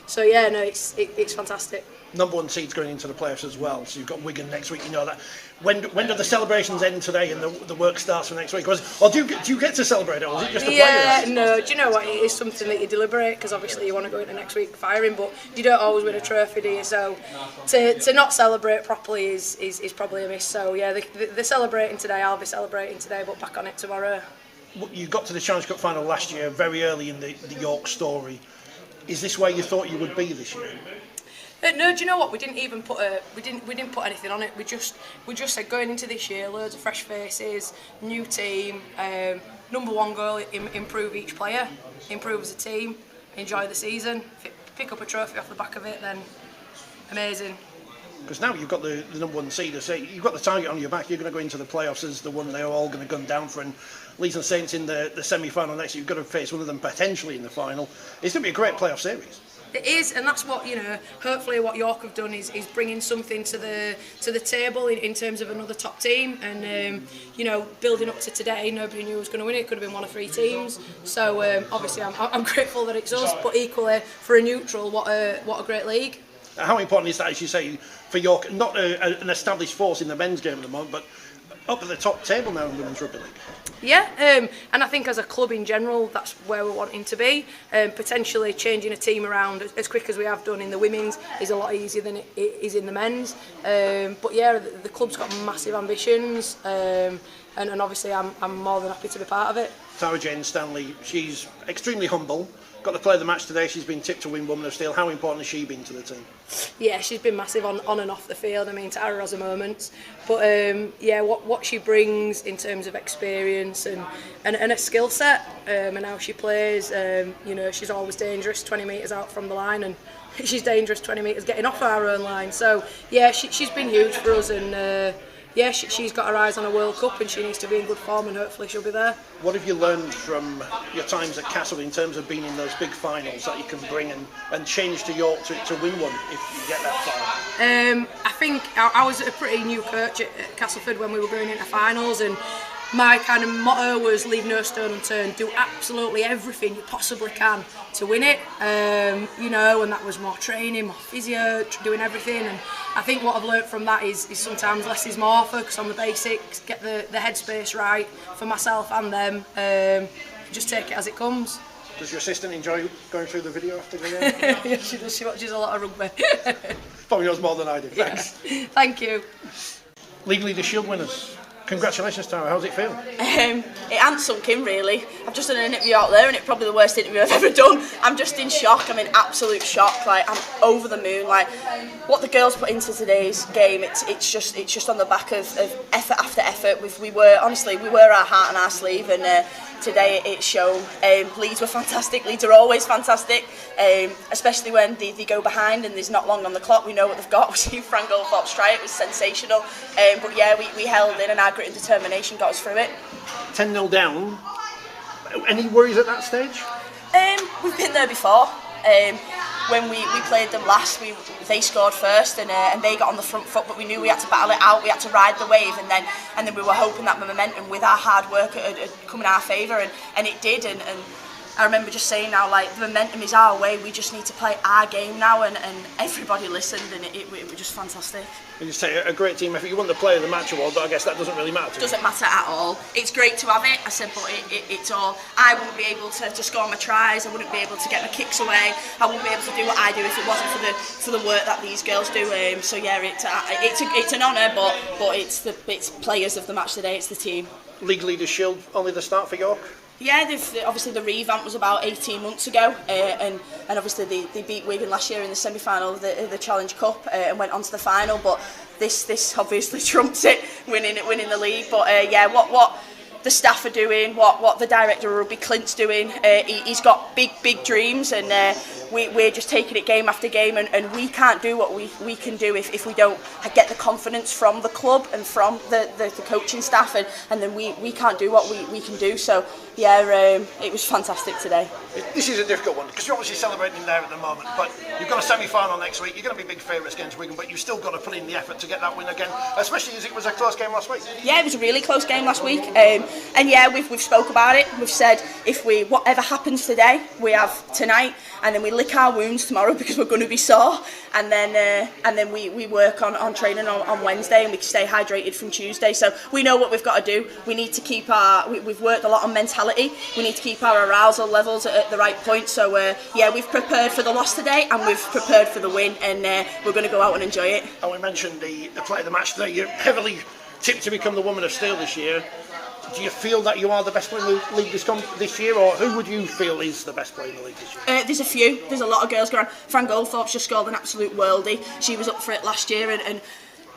So yeah, no, it's fantastic. Number 1 seeds going into the playoffs as well. So you've got Wigan next week. You know that. When do the celebrations end today and the work starts for next week? Or do you get to celebrate it? Or is it just the players? No. Do you know what? It is something that you deliberate because obviously you want to go into next week firing, but you don't always win a trophy, do you? So to not celebrate properly is probably a miss. So yeah, they're celebrating today. I'll be celebrating today, but back on it tomorrow. You got to the Challenge Cup final last year, very early in the York story. Is this where you thought you would be this year? No, do you know what? We didn't even put we didn't put anything on it. We just said going into this year, loads of fresh faces, new team. Number 1 goal: improve each player, improve as a team, enjoy the season, pick up a trophy off the back of it. Then amazing. Because now you've got the number 1 seed, so you've got the target on your back. You're going to go into the playoffs as the one they're all going to gun down for. And Leeds and Saints in the semi-final next year. You've got to face one of them potentially in the final. It's going to be a great playoff series. It is, and that's what, you know, hopefully what York have done is bringing something to the table in terms of another top team, and you know, building up to today, nobody knew who was going to win it. It could have been one of 3 teams, so obviously I'm grateful that it's us, but equally for a neutral, what a great league. How important is that, as you say, for York, not an established force in the men's game at the moment, but up at the top table now in women's rugby league? Yeah, and I think as a club in general, that's where we're wanting to be. Potentially changing a team around as quick as we have done in the women's is a lot easier than it is in the men's. But yeah, the club's got massive ambitions, and obviously I'm more than happy to be part of it. Tara Jane Stanley, she's extremely humble. Got to play the match today. She's been tipped to win Woman of Steel. How important has she been to the team? Yeah, she's been massive on and off the field. I mean, Tara has her moments, but yeah, what she brings in terms of experience and a skill set, and how she plays. You know, she's always dangerous 20 metres out from the line, and she's dangerous 20 metres getting off our own line. So yeah, she's been huge for us, and yeah, she's got her eyes on a World Cup and she needs to be in good form, and hopefully she'll be there. What have you learned from your times at Castle in terms of being in those big finals that you can bring and change to York to win one if you get that far? I think I was a pretty new coach at Castleford when we were going into finals, and my kind of motto was leave no stone unturned, do absolutely everything you possibly can to win it, you know, and that was more training, more physio, doing everything. And I think what I've learnt from that is sometimes less is more, focus on the basics, get the headspace right for myself and them, just take it as it comes. Does your assistant enjoy going through the video after the game? Yeah, she does. She watches a lot of rugby. Probably knows more than I do. Thanks. Yeah. Thank you. League Leaders Shield winners. Congratulations, Tara. How's it feel? It ain't sunk in, really. I've just done an interview out there and it's probably the worst interview I've ever done. I'm just in shock. I'm in absolute shock. Like, I'm over the moon. Like, what the girls put into today's game, it's just on the back of effort after effort. We were our heart on our sleeve, and today it's shown. Leeds were fantastic. Leeds are always fantastic, especially when they go behind and there's not long on the clock. We know what they've got. We see Frank Goldthorpe's try. It was sensational. But yeah, we held in, and our grit and determination got us through it. 10-0 down. Any worries at that stage? We've been there before. When we played them last, they scored first and they got on the front foot, but we knew we had to battle it out. We had to ride the wave, and then we were hoping that momentum with our hard work had come in our favour, and it did. And I remember just saying now, like, the momentum is our way. We just need to play our game now, and everybody listened, and it was just fantastic. You just say a great team effort. You won the Player of the Match award, but I guess that doesn't really matter. It doesn't matter at all. It's great to have it, I said, but it's all. I wouldn't be able to score my tries. I wouldn't be able to get my kicks away. I wouldn't be able to do what I do if it wasn't for the work that these girls do. So yeah, it's an honour, but it's players of the match today. It's the team. League Leaders Shield only the start for York. Yeah, obviously the revamp was about 18 months ago, and obviously they beat Wigan last year in the semi-final of the Challenge Cup and went on to the final. But this obviously trumps it, winning the league. But yeah, what the staff are doing, what the director of rugby, Clint's doing, he's got big dreams, and we're just taking it game after game, and we can't do what we can do if we don't get the confidence from the club and from the coaching staff, and then we can't do what we can do. So yeah, it was fantastic today. This is a difficult one because you're obviously celebrating there at the moment, but you've got a semi-final next week. You're going to be big favourites against Wigan, but you've still got to put in the effort to get that win again, especially as it was a close game last week. Yeah, it was a really close game last week, and yeah, we've spoke about it. We've said if whatever happens today, we have tonight, and then we lick our wounds tomorrow because we're going to be sore, and then we work on training on Wednesday, and we stay hydrated from Tuesday. So we know what we've got to do. We need to keep we've worked a lot on mentality. We need to keep our arousal levels at the right point. So yeah, we've prepared for the loss today, and we've prepared for the win, and we're going to go out and enjoy it. And we mentioned the Player of the Match today. You're heavily tipped to become the Woman of Steel this year. Do you feel that you are the best player in the league this year, or who would you feel is the best player in the league this year? There's a few. There's a lot of girls going on. Fran Goldthorpe's just scored an absolute worldie. She was up for it last year, and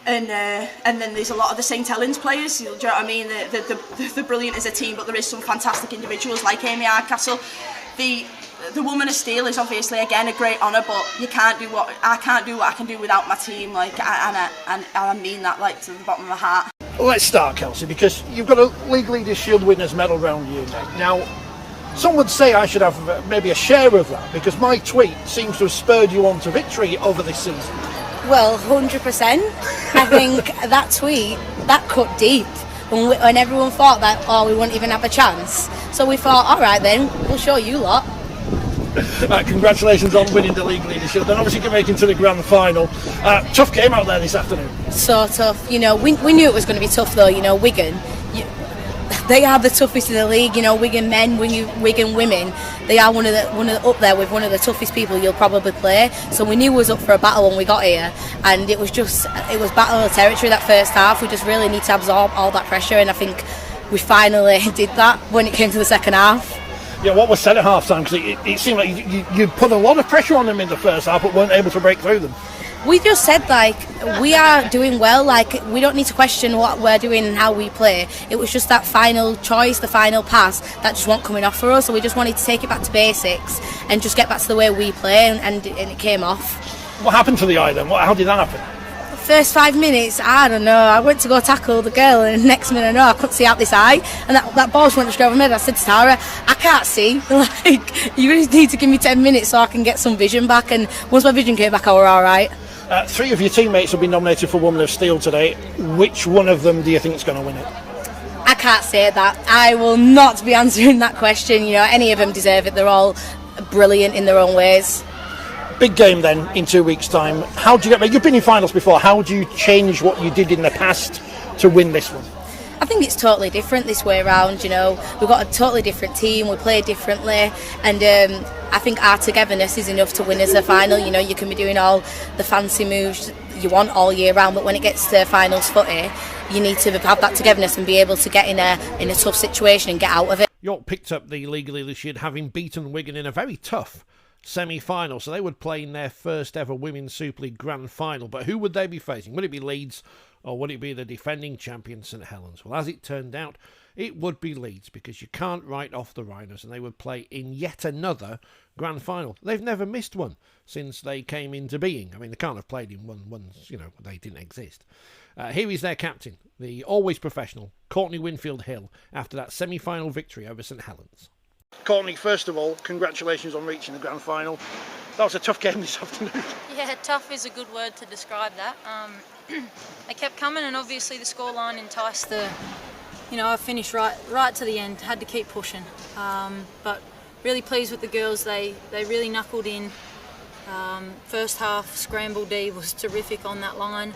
then there's a lot of the St Helens players. Do you know what I mean? They're brilliant as a team, but there is some fantastic individuals like Amy Hardcastle. The Woman of Steel is obviously again a great honour, but I can't do what I can do without my team. Like, and I mean that like to the bottom of my heart. Well, let's start, Kelsey, because you've got a League Leaders Shield winners medal round you, mate. Now, some would say I should have maybe a share of that because my tweet seems to have spurred you on to victory over this season. Well, 100%. I think that tweet, that cut deep when everyone thought that, we wouldn't even have a chance. So we thought, all right then, we'll show you lot. Congratulations on winning the League Leaders Shield and obviously making to the Grand Final. Tough game out there this afternoon. So tough. You know, we knew it was going to be tough though. You know, Wigan, they are the toughest in the league. You know, Wigan men, Wigan women, they are one of the up there with one of the toughest people you'll probably play. So we knew we was up for a battle when we got here, and it was battle of territory that first half. We just really need to absorb all that pressure, and I think we finally did that when it came to the second half. Yeah, what was said at half time? Because it seemed like you put a lot of pressure on them in the first half, but weren't able to break through them. We just said, like, we are doing well, like, we don't need to question what we're doing and how we play. It was just that final choice, the final pass, that just wasn't coming off for us, so we just wanted to take it back to basics and just get back to the way we play, and it came off. What happened to the eye then? How did that happen? First 5 minutes, I don't know, I went to go tackle the girl, and next minute I know I couldn't see out this eye, and that ball just went straight over my head. I said to Tara, I can't see, like, you really need to give me 10 minutes so I can get some vision back, and once my vision came back I were alright. 3 of your teammates have been nominated for Woman of Steel today. Which one of them do you think is going to win it? I can't say that. I will not be answering that question. You know, any of them deserve it. They're all brilliant in their own ways. Big game then in 2 weeks' time. How do you you've been in finals before. How do you change what you did in the past to win this one? I think it's totally different this way around. You know, we've got a totally different team. We play differently, and I think our togetherness is enough to win as a final. You know, you can be doing all the fancy moves you want all year round, but when it gets to finals footy, you need to have that togetherness and be able to get in a tough situation and get out of it. York picked up the League Leaders Shield having beaten Wigan in a very tough semi-final. So they would play in their first ever Women's Super League Grand Final. But who would they be facing? Would it be Leeds or would it be the defending champion St Helens? Well, as it turned out, it would be Leeds, because you can't write off the Rhinos, and they would play in yet another Grand Final. They've never missed one since they came into being. I mean, they can't have played in one once, they didn't exist. Here is their captain, the always professional Courtney Winfield-Hill, after that semi-final victory over St Helens. Courtney, first of all, congratulations on reaching the Grand Final. That was a tough game this afternoon. Yeah, tough is a good word to describe that. They kept coming, and obviously the scoreline enticed the... I finished right to the end, had to keep pushing. But really pleased with the girls. They really knuckled in. First half, scramble D was terrific on that line.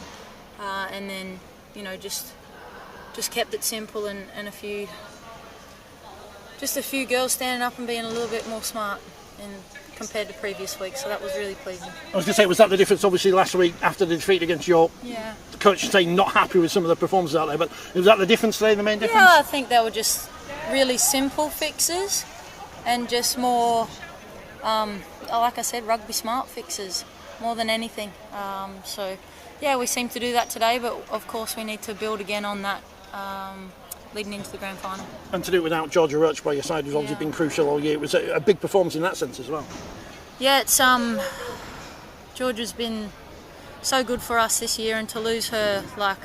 And then, just kept it simple, and a few girls standing up and being a little bit more smart compared to previous weeks, so that was really pleasing. I was going to say, was that the difference obviously last week after the defeat against York? Yeah. The coach saying not happy with some of the performances out there, but was that the difference today, the main difference? Yeah, I think they were just really simple fixes and just more, like I said, rugby smart fixes more than anything. So, yeah, we seem to do that today, but of course we need to build again on that leading into the Grand Final. And to do it without Georgia Roach by your side, who's obviously been crucial all year. It was a big performance in that sense as well. Yeah, it's Georgia's been so good for us this year, and to lose her, I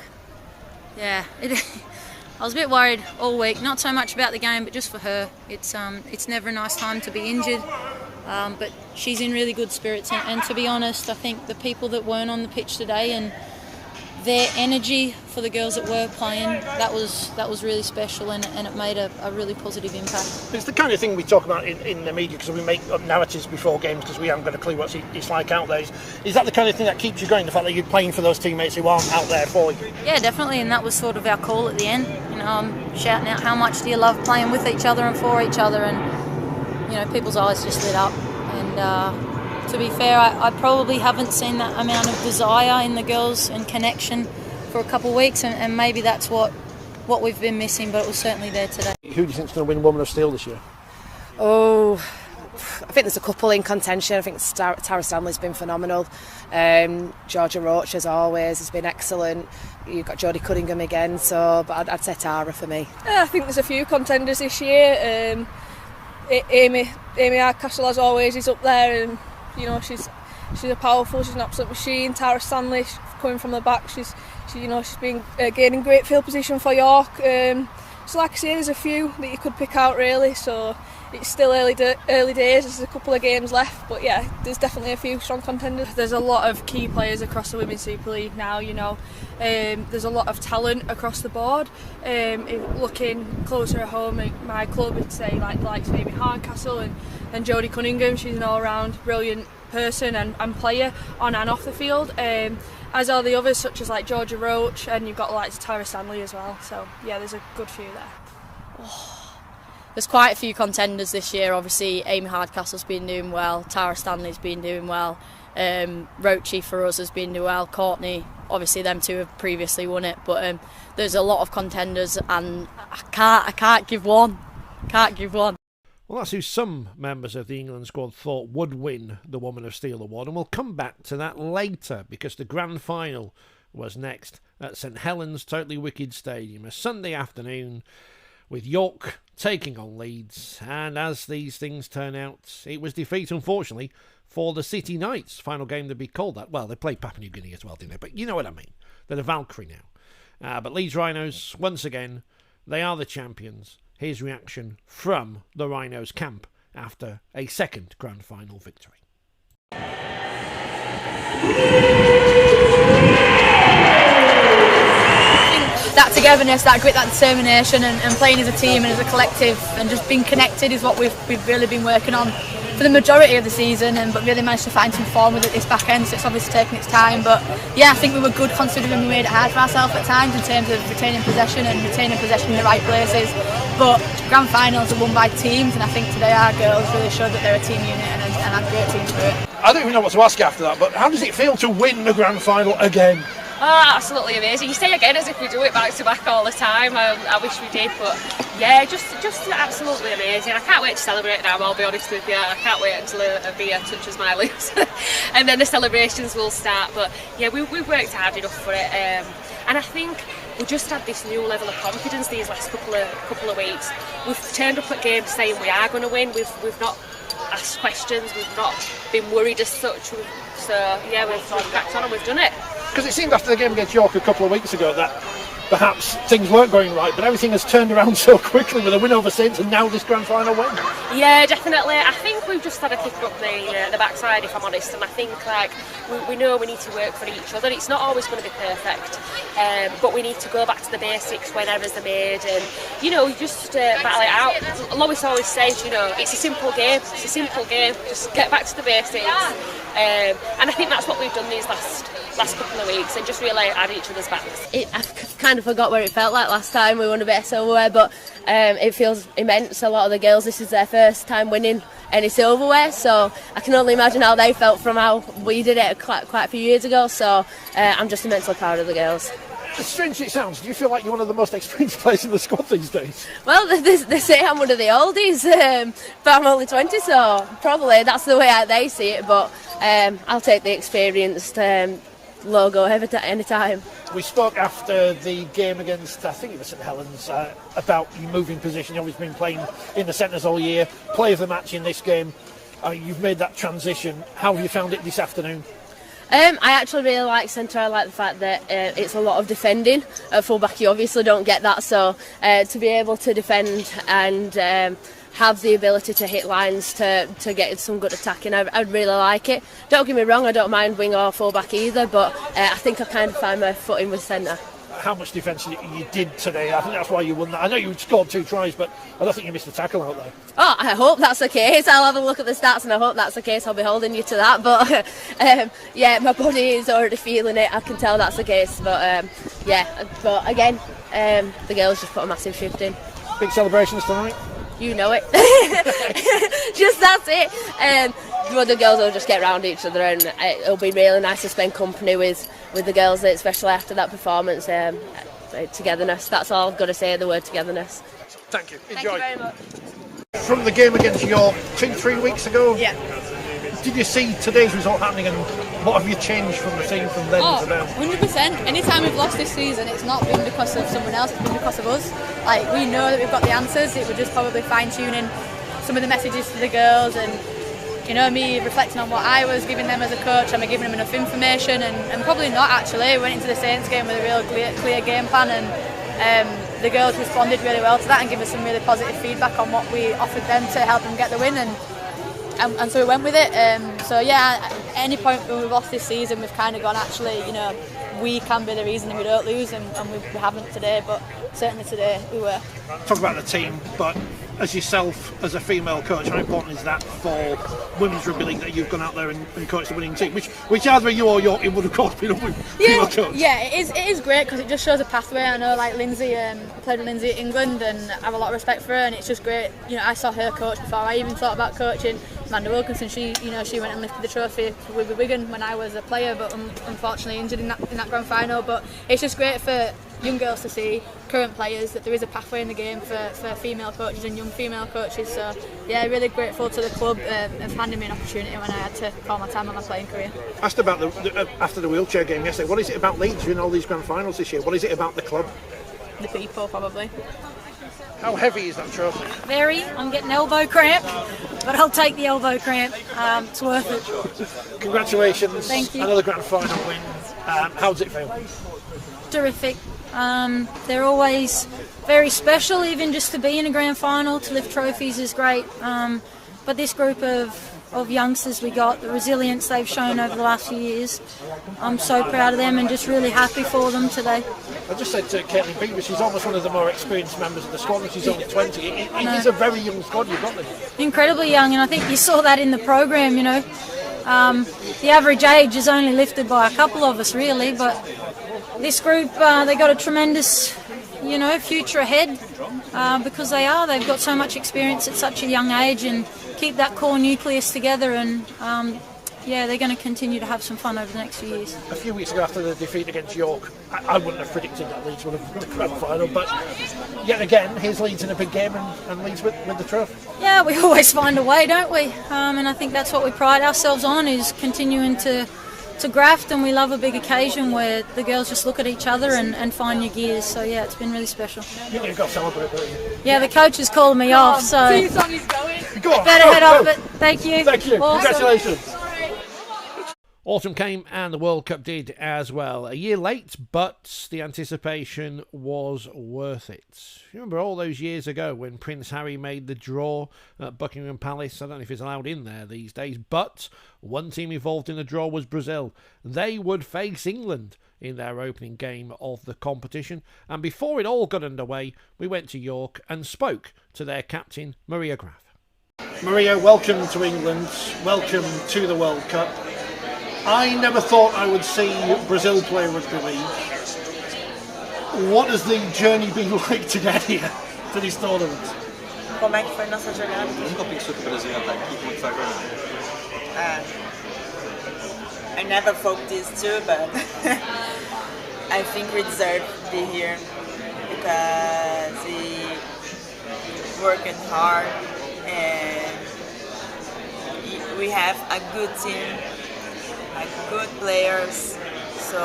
was a bit worried all week. Not so much about the game, but just for her. It's never a nice time to be injured, but she's in really good spirits. And to be honest, I think the people that weren't on the pitch today and their energy for the girls that were playing, that was really special, and it made a really positive impact. It's the kind of thing we talk about in the media, because we make up narratives before games because we haven't got a clue what it's like out there. Is that the kind of thing that keeps you going, the fact that you're playing for those teammates who aren't out there for you? Yeah, definitely, and that was sort of our call at the end. Shouting out how much do you love playing with each other and for each other, and people's eyes just lit up. And to be fair, I probably haven't seen that amount of desire in the girls and connection for a couple of weeks, and maybe that's what we've been missing, but it was certainly there today. Who do you think's going to win Woman of Steel this year? Oh, I think there's a couple in contention. I think Tara Stanley's been phenomenal. Georgia Roach, as always, has been excellent. You've got Jodie Cunningham again, but I'd say Tara for me. I think there's a few contenders this year. Amy Hardcastle, as always, is up there, and she's a powerful, she's an absolute machine. Tara Stanley, coming from the back, she's been gaining great field position for York. So like I say, there's a few that you could pick out really. So it's still early days. There's a couple of games left, but yeah, there's definitely a few strong contenders. There's a lot of key players across the Women's Super League now. There's a lot of talent across the board. Looking closer at home, my club would say like Amy Hardcastle and Jodie Cunningham. She's an all-round brilliant person and player on and off the field. As are the others, such as like Georgia Roach, and you've got like Tara Stanley as well. So yeah, there's a good few there. There's quite a few contenders this year. Obviously, Amy Hardcastle's been doing well. Tara Stanley's been doing well. Roachy for us has been doing well. Courtney, obviously, them two have previously won it. But there's a lot of contenders, and I can't give one. Can't give one. Well, that's who some members of the England squad thought would win the Woman of Steel award, and we'll come back to that later, because the Grand Final was next at St Helens Totally Wicked Stadium, a Sunday afternoon, with York taking on Leeds. And as these things turn out, it was defeat, unfortunately, for the City Knights. Final game to be called that. Well, they played Papua New Guinea as well, didn't they? But you know what I mean. They're the Valkyrie now. But Leeds Rhinos, once again, they are the champions. Here's reaction from the Rhinos camp after a second Grand Final victory. That togetherness, that grit, that determination, and playing as a team and as a collective and just being connected is what we've really been working on for the majority of the season, but really managed to find some form with it this back end, so it's obviously taken its time. But yeah, I think we were good considering we made it hard for ourselves at times in terms of retaining possession in the right places. But Grand Finals are won by teams, and I think today our girls really showed that they're a team unit and had great team spirit. I don't even know what to ask after that, but how does it feel to win the Grand Final again? Oh, absolutely amazing. You say again as if we do it back to back all the time. I wish we did, but yeah, just absolutely amazing. I can't wait to celebrate now, I'll be honest with you. I can't wait until a beer touches my lips and then the celebrations will start. But yeah, we've worked hard enough for it, and I think we just had this new level of confidence these last couple of weeks. We've turned up at games saying we are going to win. We've not asked questions, we've not been worried as such. So yeah, we've cracked on and we've done it. Because it seemed after the game against York a couple of weeks ago that perhaps things weren't going right, but everything has turned around so quickly with a win over Saints and now this grand final win. Yeah, definitely. I think we've just had to kick up the backside, if I'm honest, and I think we know we need to work for each other. It's not always going to be perfect, but we need to go back to the basics when errors are made, and you just battle it out. Lois always says, it's a simple game. It's a simple game. Just get back to the basics, and I think that's what we've done these last couple of weeks, and just really at each other's backs. I've kind of forgot what it felt like last time we won a bit of silverware, but it feels immense. A lot of the girls, this is their first time winning any silverware, so I can only imagine how they felt from how we did it quite a few years ago, so I'm just immensely proud of the girls. As strange as it sounds, do you feel like you're one of the most experienced players in the squad these days? Well, they say I'm one of the oldies, but I'm only 20, so probably that's the way they see it, but I'll take the experienced logo any time. We spoke after the game against, I think it was St Helens, about you moving position. You've always been playing in the centres all year. Play of the match in this game. You've made that transition. How have you found it this afternoon? I actually really like centre. I like the fact that it's a lot of defending. At fullback you obviously don't get that, so to be able to defend and have the ability to hit lines to get some good attacking, I'd really like it. Don't get me wrong, I don't mind wing or fullback either, but I think I kind of find my footing with centre. How much defence you did today? I think that's why you won that. I know you scored 2 tries, but I don't think you missed a tackle out there. Oh, I hope that's the case. I'll have a look at the stats and I hope that's the case. I'll be holding you to that, but yeah, my body is already feeling it. I can tell that's the case, but but again, the girls just put a massive shift in. Big celebrations tonight? You know it. Just that's it. The girls will just get around each other, and it'll be really nice to spend company with the girls, especially after that performance. Togetherness, that's all I've got to say, the word togetherness. Thank you. Enjoy. Thank you very much. From the game against York 2-3 weeks ago, yeah. Did you see today's result happening, and what have you changed from the team from then to now? 100%. Anytime we've lost this season, it's not been because of someone else, it's been because of us. Like, we know that we've got the answers, it would just probably fine-tuning some of the messages to the girls, and me reflecting on what I was giving them as a coach. Am I giving them enough information? And probably not, actually. We went into the Saints game with a real clear game plan, and the girls responded really well to that and gave us some really positive feedback on what we offered them to help them get the win, and so we went with it. So yeah, at any point when we've lost this season, we've kind of gone, actually, we can be the reason that we don't lose, and we haven't today, but certainly today we were. Talk about the team, but as yourself, as a female coach, how important is that for Women's Rugby League that you've gone out there and coached the winning team, which either you or York would of course been a female coach? Yeah, it is great because it just shows a pathway. I know, like Lindsay, I played with Lindsay at England and I have a lot of respect for her, and it's just great. I saw her coach before I even thought about coaching. Amanda Wilkinson, she went and lifted the trophy with Wigan when I was a player, but unfortunately injured in that grand final. But it's just great for young girls to see, current players, that there is a pathway in the game for female coaches and young female coaches. So yeah, really grateful to the club of handing me an opportunity when I had to call my time on my playing career. Asked about after the wheelchair game yesterday, what is it about Leeds in all these grand finals this year? What is it about the club? The people, probably. How heavy is that trophy? Very. I'm getting elbow cramp, but I'll take the elbow cramp. It's worth it. Congratulations. Thank you. Another grand final win. How does it feel? Terrific. They're always very special, even just to be in a grand final, to lift trophies is great. But this group of youngsters we got, the resilience they've shown over the last few years, I'm so proud of them and just really happy for them today. I just said to Courtney Winfield-Hill, she's almost one of the more experienced members of the squad, and she's only 20. It is a very young squad you've got there. Incredibly young, and I think you saw that in the program, The average age is only lifted by a couple of us, really, but this group, they got a tremendous, future ahead because they've got so much experience at such a young age, and keep that core nucleus together, and yeah, they're going to continue to have some fun over the next few years. A few weeks ago, after the defeat against York, I wouldn't have predicted that Leeds would have won the Grand Final, but yet again, here's Leeds in a big game and Leeds with the trophy. Yeah, we always find a way, don't we? And I think that's what we pride ourselves on, is continuing to graft, and we love a big occasion where the girls just look at each other and find new gears. So yeah, it's been really special. You've got to celebrate, don't you? Yeah, the coach is calling me off, so Go on, better head off it. Thank you. Thank you. Awesome. Congratulations. Autumn came and the World Cup did as well. A year late, but the anticipation was worth it. Remember all those years ago when Prince Harry made the draw at Buckingham Palace? I don't know if it's allowed in there these days, but one team involved in the draw was Brazil. They would face England in their opening game of the competition. And before it all got underway, we went to York and spoke to their captain, Maria Graf. Maria, welcome to England. Welcome to the World Cup. I never thought I would see Brazil play Rugby League. What has the journey been like to get here to this tournament? Como é que foi nossa jornada? Nunca pensou que o Brasil ia estar aqui, como foi a jornada? I never thought this too, but I think we deserve to be here because we working hard and we have a good team. Good players, so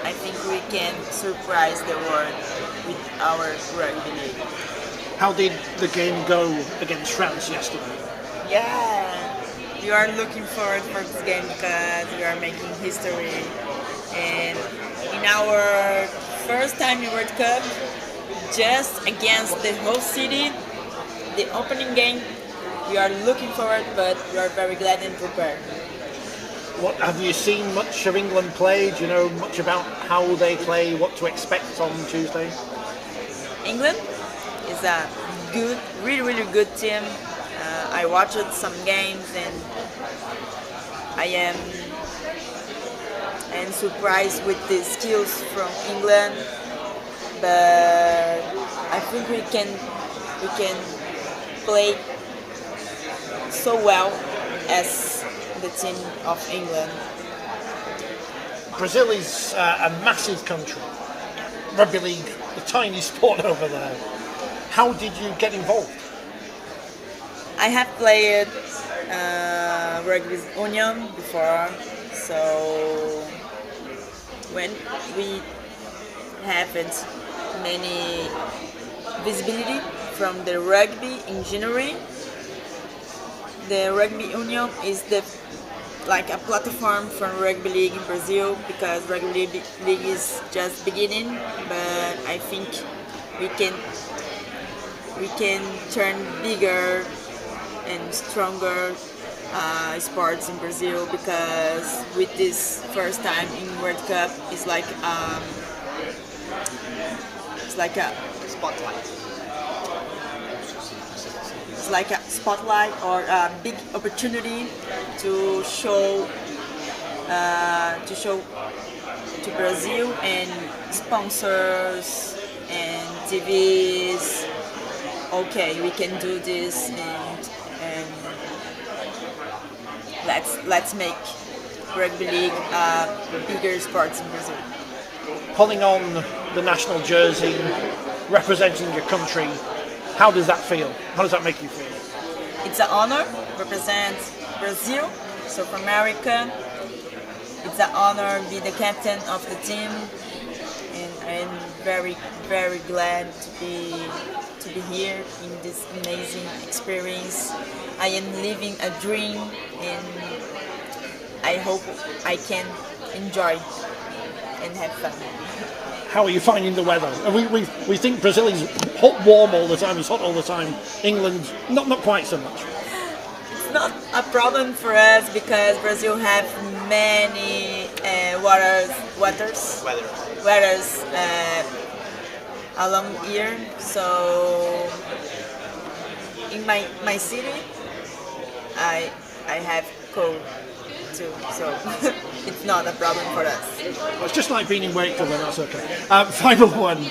I think we can surprise the world with our rugby league. How did the game go against France yesterday? Yeah, we are looking forward for this game because we are making history, and in our first time in World Cup, just against the whole city, the opening game, we are looking forward, but we are very glad and prepared. What have you seen much of England play? Do you know much about how they play, what to expect on Tuesday? England is a good, really good team. I watched some games and I am surprised with the skills from England, but I think we can play so well as the team of England. Brazil is a massive country. Rugby league, a tiny sport over there. How did you get involved? I have played Rugby Union before, so when we haven't many visibility from the rugby in January, the Rugby Union is like a platform for rugby league in Brazil because rugby league is just beginning, but I think we can turn bigger and stronger sports in Brazil because with this first time in World Cup, it's like a spotlight. It's like a spotlight or a big opportunity to show to Brazil and sponsors and TVs. Okay, we can do this and let's make rugby league bigger sports in Brazil. Pulling on the national jersey, representing your country, how does that feel? How does that make you feel? It's an honor to represent Brazil, South America. It's an honor to be the captain of the team, and I'm very, very glad to be here in this amazing experience. I am living a dream, and I hope I can enjoy and have fun. How are you finding the weather? We think Brazil is hot, warm all the time. It's hot all the time. England, not quite so much. It's not a problem for us because Brazil have many weathers along year. So in my city, I have cold too, so it's not a problem for us. Well, it's just like being in Wakefield, and that's okay. Final one.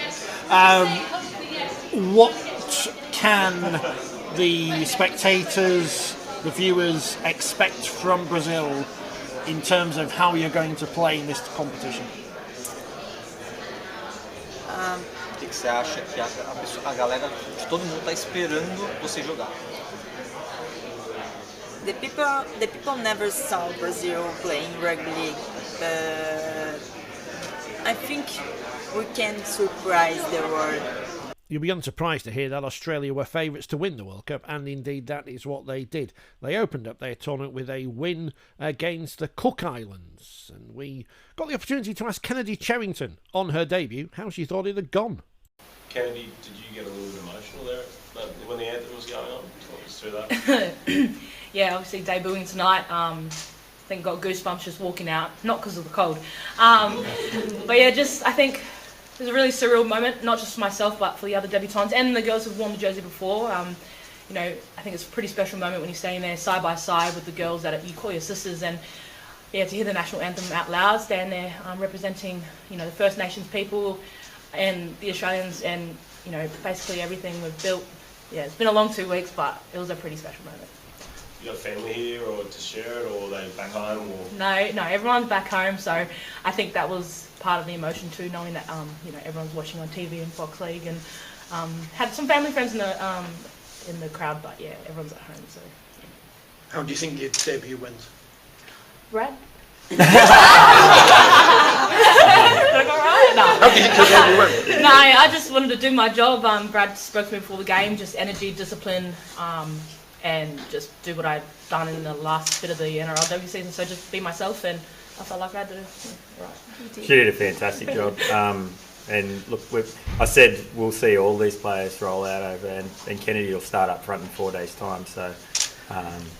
What can the spectators, the viewers expect from Brazil in terms of how you're going to play in this competition? O que você acha que a galera, todo mundo está esperando você jogar? The people never saw Brazil playing rugby league, but I think we can surprise the world. You'll be unsurprised to hear that Australia were favourites to win the World Cup, and indeed that is what they did. They opened up their tournament with a win against the Cook Islands, and we got the opportunity to ask Kennedy Cherrington on her debut how she thought it had gone. Kennedy, did you get a little bit emotional there when the anthem was going on? Talk us through that. Yeah, obviously debuting tonight. I think got goosebumps just walking out, not because of the cold. But yeah, I think it was a really surreal moment, not just for myself, but for the other debutantes and the girls who've worn the jersey before. You know, I think it's a pretty special moment when you're standing there side by side with the girls that you call your sisters, and yeah, to hear the national anthem out loud, stand there representing, you know, the First Nations people and the Australians, and you know, basically everything we've built. Yeah, it's been a long 2 weeks, but it was a pretty special moment. You got family here, or to share it, or are they back home? Or? No, everyone's back home, so I think that was part of the emotion too, knowing that you know, everyone's watching on TV in Fox League, and had some family friends in the crowd, but yeah, everyone's at home. So. Yeah. How do you think your debut went? Brad? How do you think your debut went? No, I just wanted to do my job. Brad spoke to me before the game, just energy, discipline, and just do what I'd done in the last bit of the NRLW season. So just be myself, and I felt like I had to. Right. She did a fantastic job. And look, I said we'll see all these players roll out over, and Kennedy will start up front in 4 days' time. So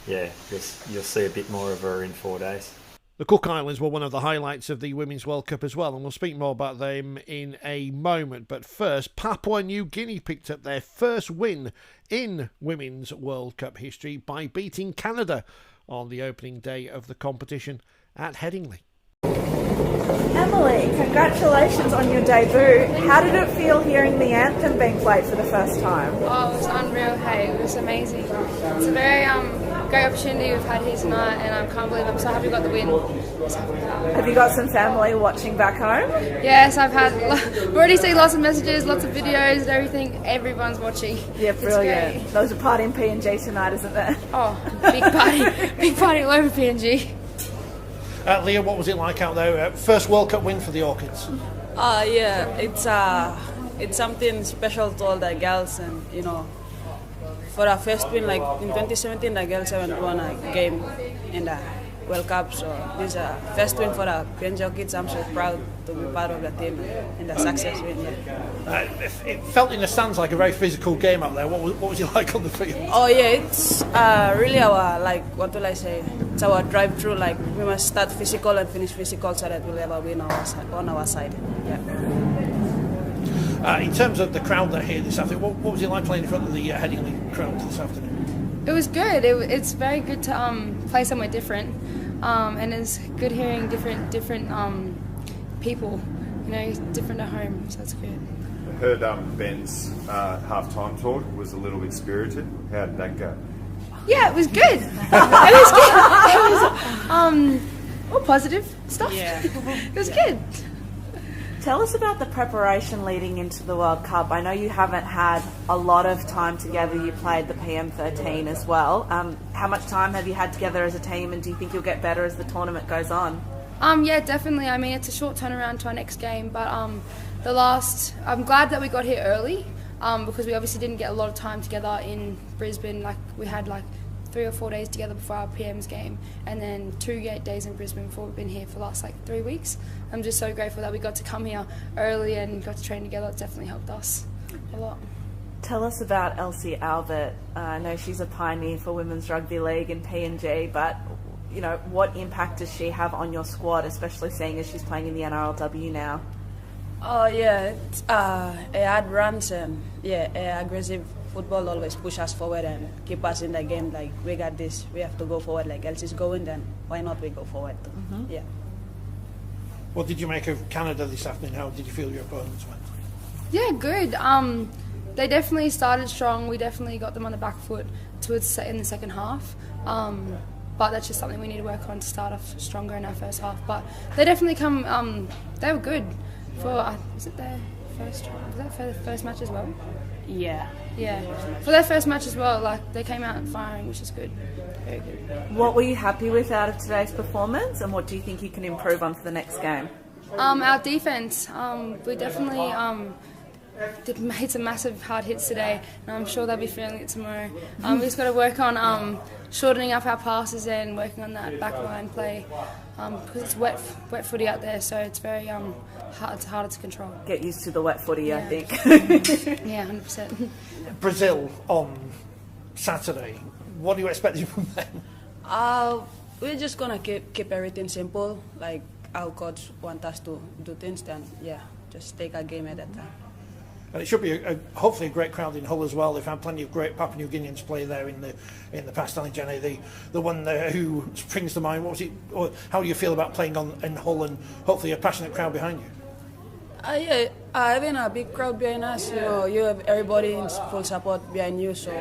yeah, you'll see a bit more of her in 4 days. The Cook Islands were one of the highlights of the Women's World Cup as well, and we'll speak more about them in a moment. But first, Papua New Guinea picked up their first win in Women's World Cup history by beating Canada on the opening day of the competition at Headingley. Emily, congratulations on your debut. How did it feel hearing the anthem being played for the first time? Oh, it was unreal, hey, it was amazing. It's a very great opportunity we've had here tonight, and I can't believe I'm so happy we got the win. Have you got some family watching back home? Yes, we've already seen lots of messages, lots of videos and everything. Everyone's watching. Yeah, brilliant. There was a party in PNG tonight, isn't there? Oh, big party all over PNG. Leah, what was it like out there? First World Cup win for the Orchids. Yeah, it's something special to all the girls, and you know, for our first win, like in 2017, the girls haven't won a game in the World Cup, so this is a first win for the PNG Orchids. I'm so proud to be part of the team and the success win. Yeah. It felt in the stands like a very physical game out there. What was it like on the field? Oh yeah, it's really our, like, what will I say? It's our drive through. Like, we must start physical and finish physical so that we'll ever win on our side. Yeah. In terms of the crowd that here this afternoon, what was it like playing in front of the Headingley crowd this afternoon? It was good. It's very good to play somewhere different, and it's good hearing different people. You know, different at home, so that's good. I heard Ben's half-time talk was a little bit spirited. How did that go? Yeah, it was good. It was good. It was all positive stuff. Yeah. It was good. Tell us about the preparation leading into the World Cup. I know you haven't had a lot of time together. You played the PM13 as well. How much time have you had together as a team, and do you think you'll get better as the tournament goes on? Yeah, definitely. I mean, it's a short turnaround to our next game, but I'm glad that we got here early, because we obviously didn't get a lot of time together in Brisbane. Like, we had 3 or 4 days together before our PM's game, and then 2 days in Brisbane before we've been here for the last 3 weeks. I'm just so grateful that we got to come here early and got to train together. It's definitely helped us a lot. Tell us about Elsie Albert. I know she's a pioneer for Women's Rugby League and PNG, but you know, what impact does she have on your squad, especially seeing as she's playing in the NRLW now? Oh yeah, it's, hard runs and aggressive football always push us forward and keep us in the game. Like, we got this, we have to go forward. Like, Elsie's going, then why not we go forward too? Mm-hmm. Yeah. What did you make of Canada this afternoon? How did you feel your opponents went? Yeah, good. they definitely started strong. We definitely got them on the back foot in the second half. But that's just something we need to work on to start off stronger in our first half. But they definitely they were good for, was it their first, was that for their first match as well? Yeah. Yeah. For their first match as well, like they came out firing, which is good. Very good. What were you happy with out of today's performance, and what do you think you can improve on for the next game? Our defence, we definitely made some massive hard hits today, and I'm sure they'll be feeling it tomorrow. We've just got to work on shortening up our passes and working on that back line play, because it's wet footy out there, so it's very it's harder to control. Get used to the wet footy, yeah. I think. Yeah, 100%. Brazil on Saturday. What are you expecting from them? We're just gonna keep everything simple, like our coach want us to do things, then just take a game at a time. And it should be hopefully a great crowd in Hull as well. They've had plenty of great Papua New Guineans play there in the past. I think Jenny, the one who springs to mind. What was it? Or how do you feel about playing in Hull and hopefully a passionate crowd behind you? Having a big crowd behind us, you have everybody in full support behind you. So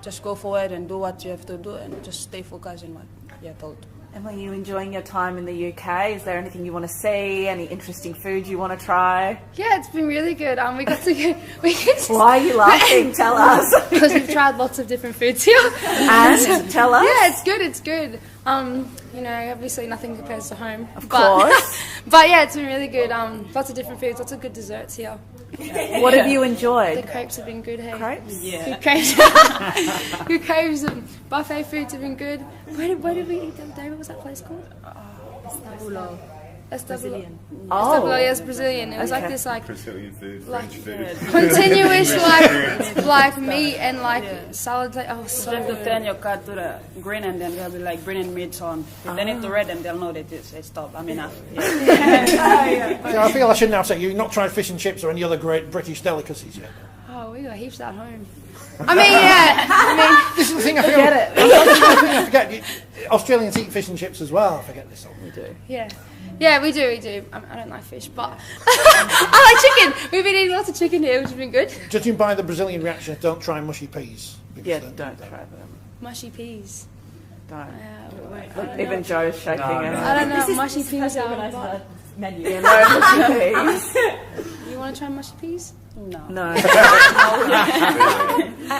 just go forward and do what you have to do, and just stay focused on what you're told. Emily, are you enjoying your time in the UK? Is there anything you want to see? Any interesting food you want to try? Yeah, it's been really good. We got to Why are you laughing? Tell us. Because we've tried lots of different foods here. And tell us. Yeah, it's good. It's good. Obviously nothing compares to home. Of course. But yeah, it's been really good. Lots of different foods, lots of good desserts here. What have you enjoyed? The crepes have been good. Hey, crepes? Yeah. Good crepes. Good crepes and buffet foods have been good. Where did we eat the other day? What was that place called? Brazilian. Yes, Brazilian. It was like this, Brazilian food, like French food. continuous, like meat and salad. So you have to good. turn your card to the green, and then they'll be like green and meats on. If they need to red, then they'll know that it's stop. I mean, So I feel I should now say you've not tried fish and chips or any other great British delicacies yet. Oh, we got heaps at home. This is the thing I forget. Forget it. I forget. Australians eat fish and chips as well. I forget this all. We do. Yeah, we do. I don't like fish, but I like chicken. We've been eating lots of chicken here, which has been good. Judging by the Brazilian reaction, don't try mushy peas. Yeah, don't try them. Mushy peas. Don't. Look, even Joe's shaking it. I don't know what mushy peas are. Menu. Yeah, no mushy peas. You want to try mushy peas? No.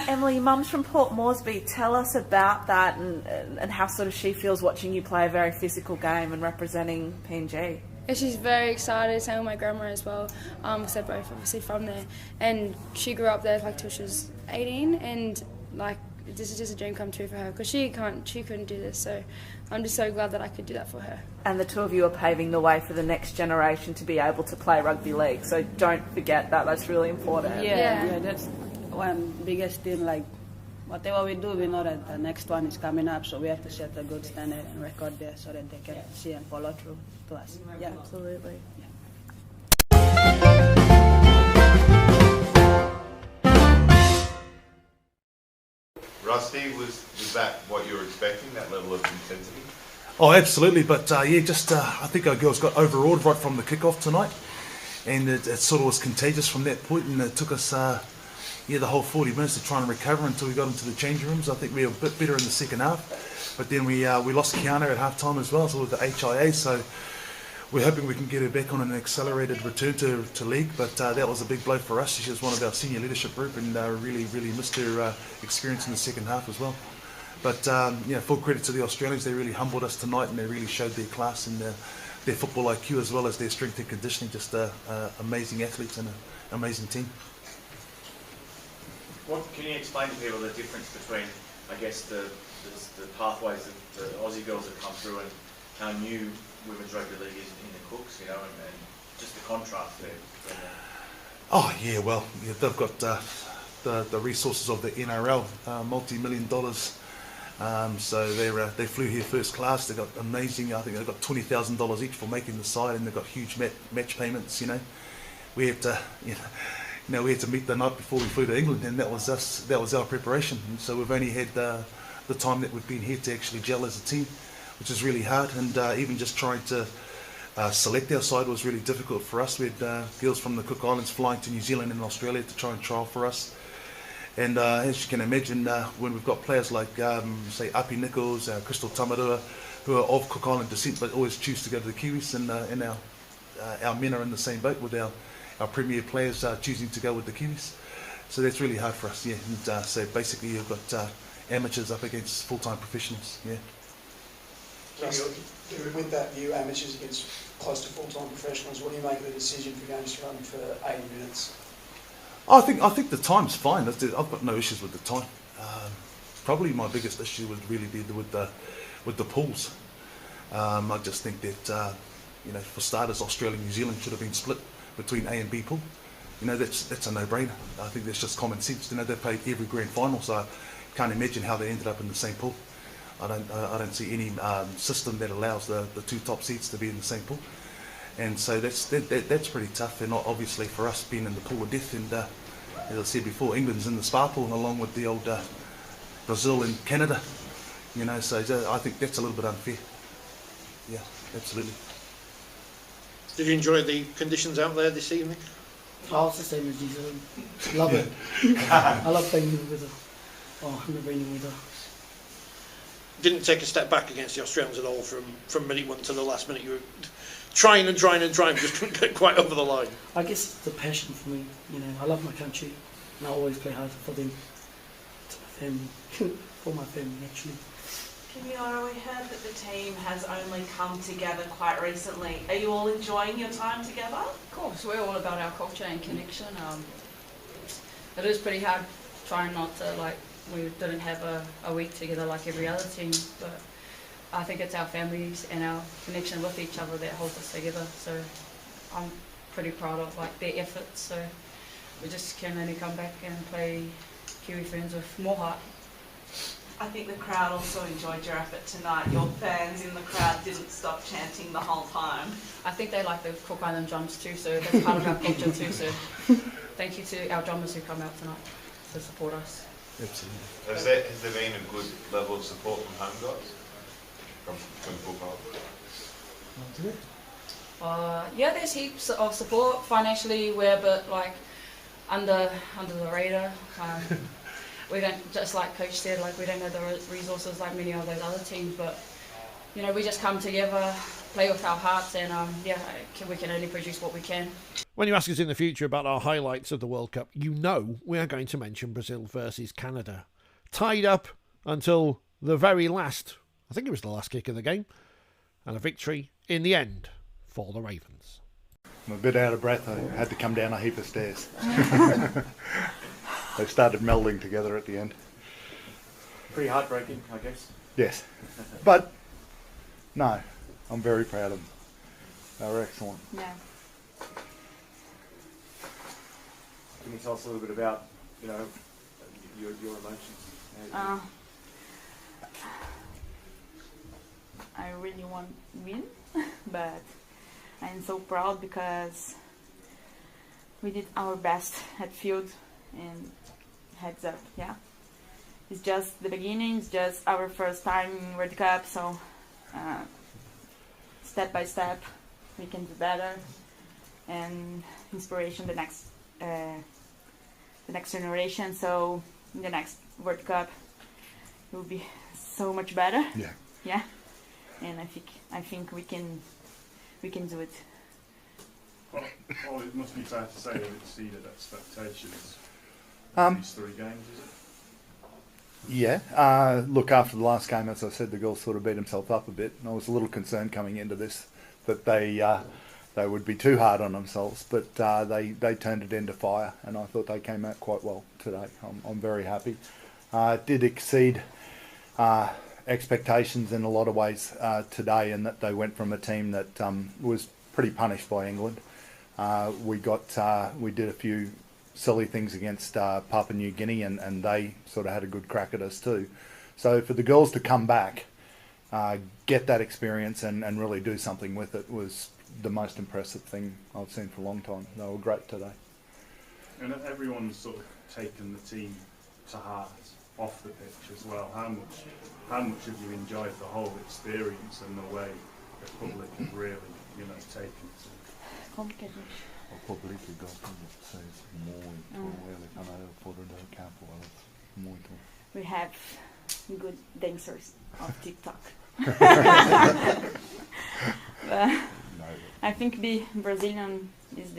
Emily, Mum's from Port Moresby. Tell us about that and how sort of she feels watching you play a very physical game and representing PNG. Yeah, she's very excited, same with my grandma as well, because they're both obviously from there. And she grew up there till she was 18, and this is just a dream come true for her, because she couldn't do this, so I'm just so glad that I could do that for her. And the two of you are paving the way for the next generation to be able to play rugby league, so don't forget that. That's really important. Yeah, that's one biggest thing. Like, whatever we do, we know that the next one is coming up, so we have to set a good standard and record there so that they can see and follow through to us. Yeah, absolutely. Rusty, was that what you were expecting, that level of intensity? Oh, absolutely, but I think our girls got overawed right from the kickoff tonight, and it sort of was contagious from that point, and it took us the whole 40 minutes to try and recover until we got into the changing rooms. I think we were a bit better in the second half, but then we lost Kiana at half time as well, so with the HIA, so we're hoping we can get her back on an accelerated return to league, but that was a big blow for us. She was one of our senior leadership group, and really missed her experience in the second half as well. But full credit to the Australians. They really humbled us tonight, and they really showed their class and their football IQ as well as their strength and conditioning. Just amazing athletes and an amazing team. What can you explain to people the difference between, I guess, the pathways that the Aussie girls have come through and how new women's rugby league is in the Cooks, and just the contrast there? Oh yeah, well they've got the resources of the NRL, multi-million dollars. So they flew here first class. They got amazing. I think they got $20,000 each for making the side, and they got huge match payments. We had to, we had to meet the night before we flew to England, and that was us. That was our preparation. And so we've only had the time that we've been here to actually gel as a team, which is really hard. And even just trying to select our side was really difficult for us. We had girls from the Cook Islands flying to New Zealand and Australia to try and trial for us. And as you can imagine, when we've got players like, say, Api Nichols, Crystal Tamarua, who are of Cook Island descent but always choose to go to the Kiwis, and our men are in the same boat with our premier players choosing to go with the Kiwis. So that's really hard for us, yeah. And so basically you've got amateurs up against full-time professionals, yeah. With that view, amateurs against close to full-time professionals, what do you make of the decision for games to run for 80 minutes? I think the time's fine. I've got no issues with the time. Probably my biggest issue would really be with the pools. I just think that for starters, Australia and New Zealand should have been split between A and B pool. That's a no-brainer. I think that's just common sense. They played every grand final, so I can't imagine how they ended up in the same pool. I don't see any system that allows the two top seeds to be in the same pool. And so that's pretty tough, and obviously for us being in the pool of death, and as I said before, England's in the spa pool along with the old Brazil and Canada, so I think that's a little bit unfair. Yeah, absolutely. Did you enjoy the conditions out there this evening? Oh, it's the same as New Zealand. Love it. I love playing in the weather. Oh, in the rainy weather. Didn't take a step back against the Australians at all from minute 1 to the last minute. You were trying, just couldn't get quite over the line. I guess it's the passion for me. I love my country, and I always play hard for them, to my family, for my family actually. Kimiora, we heard that the team has only come together quite recently. Are you all enjoying your time together? Of course, we're all about our culture and connection. It is pretty hard trying not to, we didn't have a week together like every other team, but I think it's our families and our connection with each other that holds us together. So I'm pretty proud of their efforts. So we just can only come back and play Kiwi friends with more heart. I think the crowd also enjoyed your effort tonight. Your fans in the crowd didn't stop chanting the whole time. I think they like the Cook Island drums too, so that's part of our culture too. So thank you to our drummers who come out tonight to support us. Absolutely. Has there been a good level of support from home guys? From Cook Island? Yeah, there's heaps of support. Financially, we're a bit under the radar. We don't, just like Coach said, we don't have the resources like many of those other teams, but we just come together, play with our hearts, and we can only produce what we can. When you ask us in the future about our highlights of the World Cup, we are going to mention Brazil versus Canada. Tied up until the very last, I think it was the last kick of the game, and a victory in the end for the Ravens. I'm a bit out of breath. I had to come down a heap of stairs. They started melding together at the end. Pretty heartbreaking, I guess. Yes. But, no, I'm very proud of them. They were excellent. Yeah. Can you tell us a little bit about, your emotions? I really want to win, but I'm so proud because we did our best at field, and heads up, yeah. It's just the beginning, it's just our first time in World Cup, so step by step we can do better, and inspiration the next generation. So in the next World Cup it will be so much better. Yeah. And I think we can do it. Well, it must be fair to say that it exceeded expectations. These 3 games, is it? Yeah. Look, after the last game, as I said, the girls sort of beat themselves up a bit, and I was a little concerned coming into this that they would be too hard on themselves, but they turned it into fire, and I thought they came out quite well today. I'm very happy. It did exceed expectations in a lot of ways today, in that they went from a team that was pretty punished by England. We did a few silly things against Papua New Guinea, and they sort of had a good crack at us too. So for the girls to come back, get that experience and really do something with it was the most impressive thing I've seen for a long time. They were great today. And everyone's sort of taken the team to heart off the pitch as well. How much have you enjoyed the whole experience and the way the public have really, taken to. O público gosta de vocês muito. Ele fala fora do campo, muito. We have good dancers of TikTok. I think be Brazilian is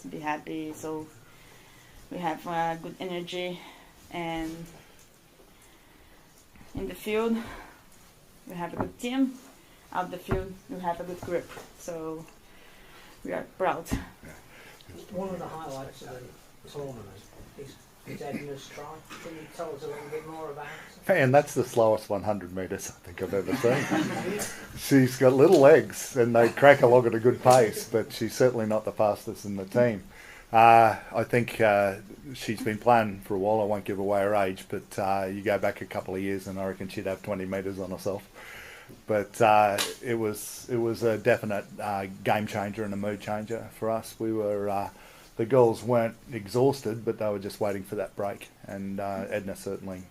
be happy, so we have good energy, and in the field we have a good team. Out the field we have a good group, so we are proud. One of the highlights of the tournament is Edna's try. Can you tell us a little bit more about it? Man, that's the slowest 100 metres I think I've ever seen. She's got little legs and they crack along at a good pace, but she's certainly not the fastest in the team. I think she's been playing for a while. I won't give away her age, but you go back a couple of years and I reckon she'd have 20 metres on herself. But it was a definite game changer and a mood changer for us. We were the girls weren't exhausted, but they were just waiting for that break, and Edna certainly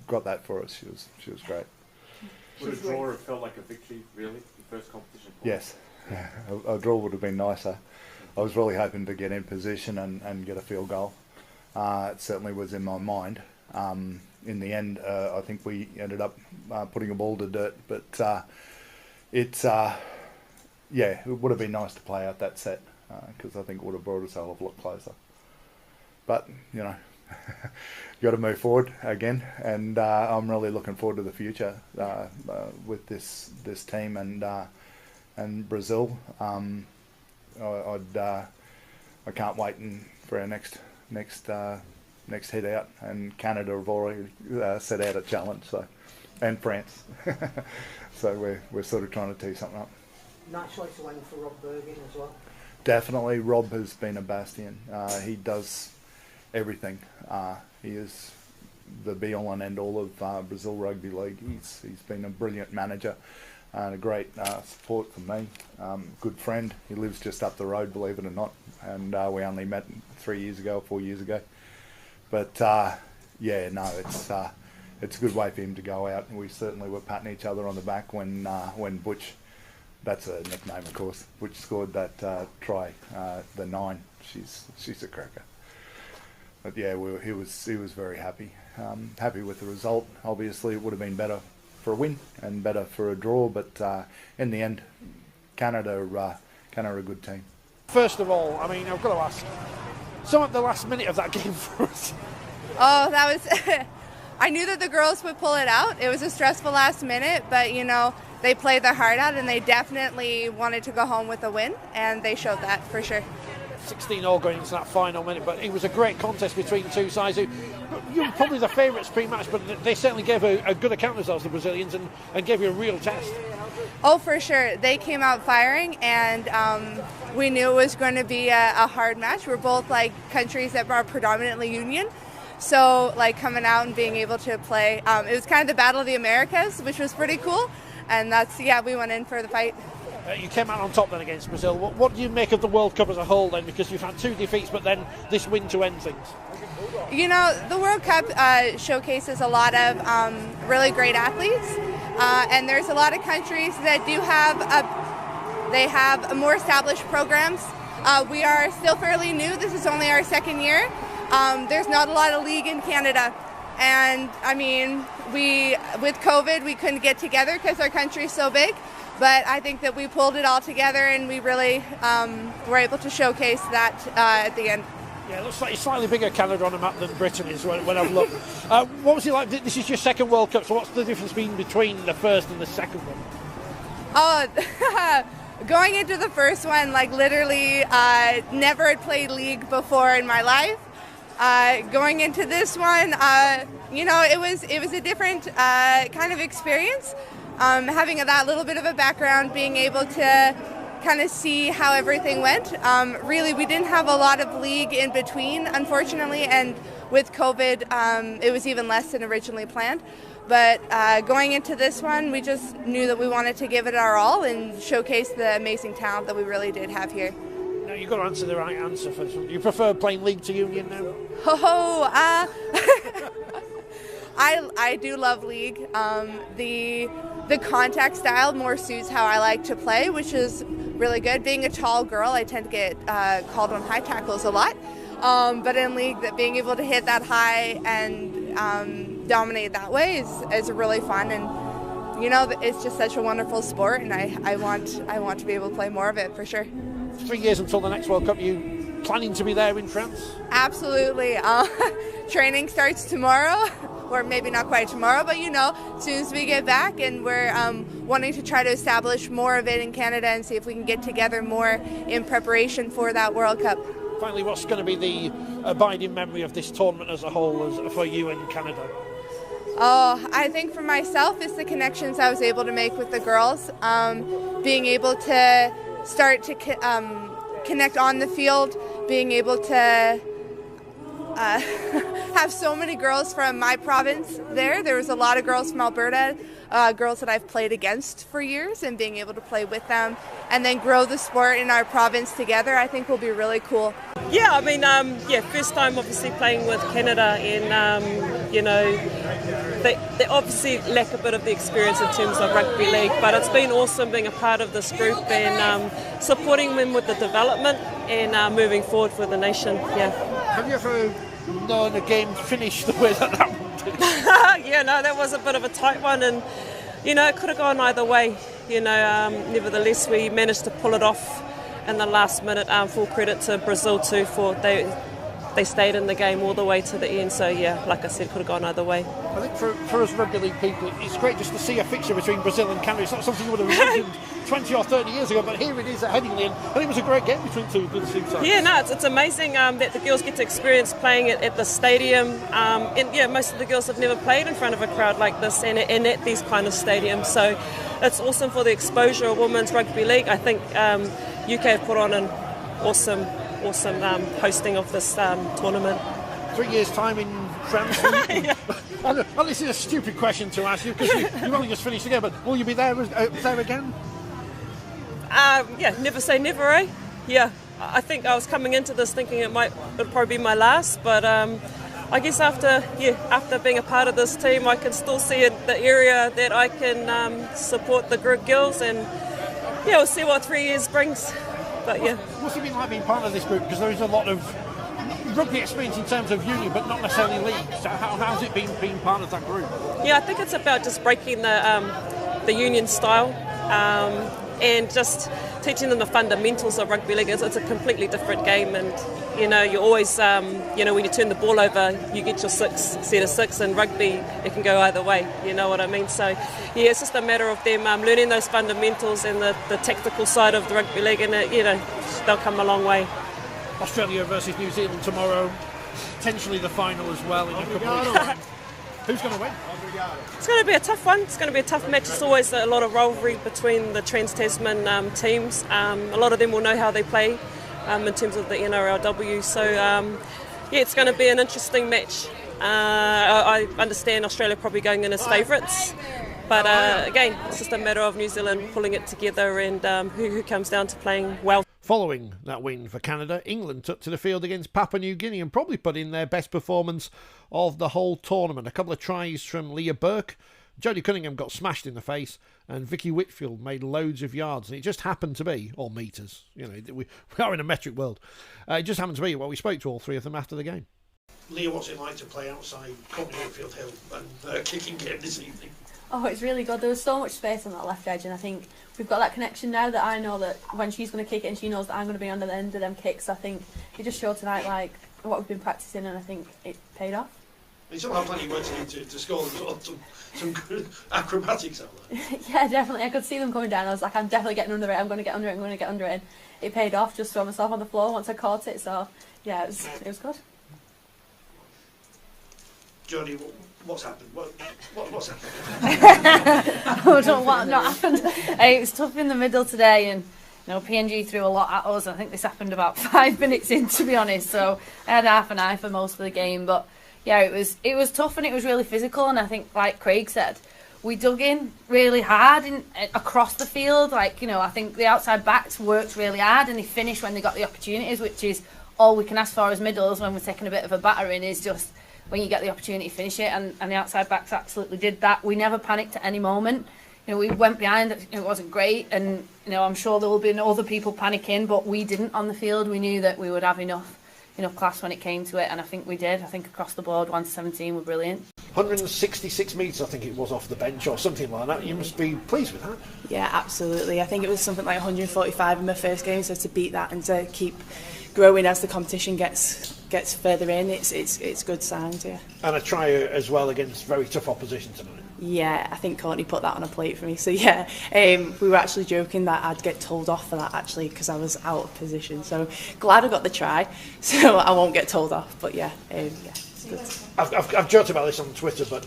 got that for us. She was great. Would a draw have felt like a victory, really, the first competition? Yes, a draw would have been nicer. I was really hoping to get in position and get a field goal. It certainly was in my mind. In the end, I think we ended up putting a ball to dirt, but it would have been nice to play out that set, because I think it would have brought us a hell of a lot closer. But, you got to move forward again, and I'm really looking forward to the future with this team and Brazil. I can't wait for our next head out, and Canada have already set out a challenge, and France. So we're sort of trying to tee something up. Nice way to win for Rob Bergen as well. Definitely, Rob has been a bastion. He does everything. He is the be-all and end-all of Brazil Rugby League. He's been a brilliant manager and a great support for me. Good friend. He lives just up the road, believe it or not, and we only met 4 years ago. But it's a good way for him to go out. We certainly were patting each other on the back when Butch, that's a nickname of course, Butch scored that try, the 9. She's a cracker. But yeah, he was very happy. Happy with the result. Obviously, it would have been better for a win and better for a draw, but in the end, Canada are a good team. First of all, I mean, I've got to ask, some of the last minute of that game for us. Oh, that was... I knew that the girls would pull it out. It was a stressful last minute, but, they played their heart out and they definitely wanted to go home with a win, and they showed that for sure. 16-all going into that final minute, but it was a great contest between two sides who, you were probably the favourites pre-match, but they certainly gave a good account of themselves, the Brazilians, and gave you a real test. Oh, for sure. They came out firing, and we knew it was going to be a hard match. We're both countries that are predominantly union, so coming out and being able to play, it was kind of the Battle of the Americas, which was pretty cool, and we went in for the fight. You came out on top then against Brazil. What do you make of the World Cup as a whole then? Because you've had 2 defeats, but then this win to end things. The World Cup showcases a lot of really great athletes, and there's a lot of countries that do have more established programs. We are still fairly new. This is only our 2nd year. There's not a lot of league in Canada, and I mean, with COVID we couldn't get together because our country is so big. But I think that we pulled it all together, and we really were able to showcase that at the end. Yeah, it looks like it's slightly bigger Canada on the map than Britain is when I've looked. What was it like? This is your 2nd World Cup, so what's the difference been between the first and the 2nd one? Oh, going into the first one, literally never had played league before in my life. Going into this one, it was a different kind of experience. Having that little bit of a background, being able to kind of see how everything went. Really, we didn't have a lot of league in between, unfortunately, and with COVID, it was even less than originally planned. But going into this one, we just knew that we wanted to give it our all and showcase the amazing talent that we really did have here. Now, you've got to answer the right answer for this one. You prefer playing league to union now? I do love league. the contact style more suits how I like to play, which is really good. Being a tall girl, I tend to get called on high tackles a lot. But in league, that being able to hit that high and dominate that way is really fun. And you know, it's just such a wonderful sport, and I want to be able to play more of it for sure. 3 years until the next World Cup. You planning to be there in France? Absolutely. Training starts tomorrow, or maybe not quite tomorrow, but you know, as soon as we get back, and we're wanting to try to establish more of it in Canada and see if we can get together more in preparation for that World Cup. Finally, what's going to be the abiding memory of this tournament as a whole for you in Canada? Oh, I think for myself, it's the connections I was able to make with the girls. Being able to start to connect on the field, being able to have so many girls from my province there. There was a lot of girls from Alberta, girls that I've played against for years, and being able to play with them and then grow the sport in our province together, I think will be really cool. Yeah, I mean, first time obviously playing with Canada, and you know, they obviously lack a bit of the experience in terms of rugby league, but it's been awesome being a part of this group and supporting them with the development and moving forward for the nation. Yeah. Have you ever known a game finish the way that one did? Yeah, no, that was a bit of a tight one, and you know, it could have gone either way. You know, nevertheless, we managed to pull it off in the last minute. Full credit to Brazil too, for they stayed in the game all the way to the end. So yeah, like I said, could have gone either way. I think for us rugby league people, it's great just to see a fixture between Brazil and Canada. It's not something you would have imagined 20 or 30 years ago, but here it is at Headingley, and I think it was a great game between two good sides. Yeah, no, it's amazing that the girls get to experience playing it at the stadium. And yeah, most of the girls have never played in front of a crowd like this and at these kind of stadiums. So it's awesome for the exposure of women's rugby league. I think UK have put on an awesome hosting of this tournament. 3 years' time in France. Yeah. Well, this is a stupid question to ask you because you've only just finished again, but will you be there again? Yeah, never say never, eh? Yeah, I think I was coming into this thinking it'd probably be my last, but I guess after being a part of this team, I can still see the area that I can support the girls, and yeah, we'll see what 3 years brings. But yeah. What's it been like being part of this group? Because there is a lot of rugby experience in terms of union, but not necessarily league. So how's it been being part of that group? Yeah, I think it's about just breaking the union style and just teaching them the fundamentals of rugby league. It's a completely different game, and you know, you always you know, when you turn the ball over, you get your set of six. And rugby, it can go either way. You know what I mean? So yeah, it's just a matter of them learning those fundamentals and the tactical side of the rugby league, and you know, they'll come a long way. Australia versus New Zealand tomorrow, potentially the final as well in a couple of weeks. Who's going to win? It's going to be a tough one. It's going to be a tough match. It's always a lot of rivalry between the Trans-Tasman teams. A lot of them will know how they play in terms of the NRLW. So yeah, it's going to be an interesting match. I understand Australia probably going in as favourites. But again, it's just a matter of New Zealand pulling it together and who comes down to playing well. Following that win for Canada, England took to the field against Papua New Guinea and probably put in their best performance of the whole tournament. A couple of tries from Leah Burke. Jodie Cunningham got smashed in the face, and Vicky Whitfield made loads of yards. And it just happened to be, or metres, you know, we are in a metric world. It just happened to be, well, we spoke to all three of them after the game. Leah, what's it like to play outside Courtney Winfield-Hill and kicking game this evening? Oh, it's really good. There was so much space on that left edge, and I think we've got that connection now that I know that when she's going to kick it and she knows that I'm going to be on the end of them kicks. I think it just showed tonight like what we've been practising, and I think it paid off. You still have plenty of work to score some good acrobatics out there. Yeah, definitely. I could see them coming down. I was like, I'm definitely getting under it. I'm going to get under it. I'm going to get under it. And it paid off. Just throw myself on the floor once I caught it. So yeah, it was good. Jodie, what's happened? What's happened? I don't know what not happened. It was tough in the middle today, and you know, PNG threw a lot at us. I think this happened about 5 minutes in, to be honest. So I had half an eye for most of the game, but yeah, it was tough and it was really physical. And I think, like Craig said, we dug in really hard across the field. Like, you know, I think the outside backs worked really hard and they finished when they got the opportunities, which is all we can ask for as middles when we're taking a bit of a battering, is just when you get the opportunity to finish it, and the outside backs absolutely did that. We never panicked at any moment. we went behind. It wasn't great, and I'm sure there will be other people panicking, but we didn't on the field. We knew that we would have enough class when it came to it, and I think we did. I think across the board, 1 to 17 were brilliant. 166 metres, I think it was, off the bench or something like that. You must be pleased with that. Yeah, absolutely. I think it was something like 145 in my first game, so to beat that and to keep growing as the competition gets further in, it's good signs, yeah. And a try as well against very tough opposition tonight. Yeah, I think Courtney put that on a plate for me. So yeah, we were actually joking that I'd get told off for that actually because I was out of position. So glad I got the try, so I won't get told off. But yeah, it's good. I've joked about this on Twitter, but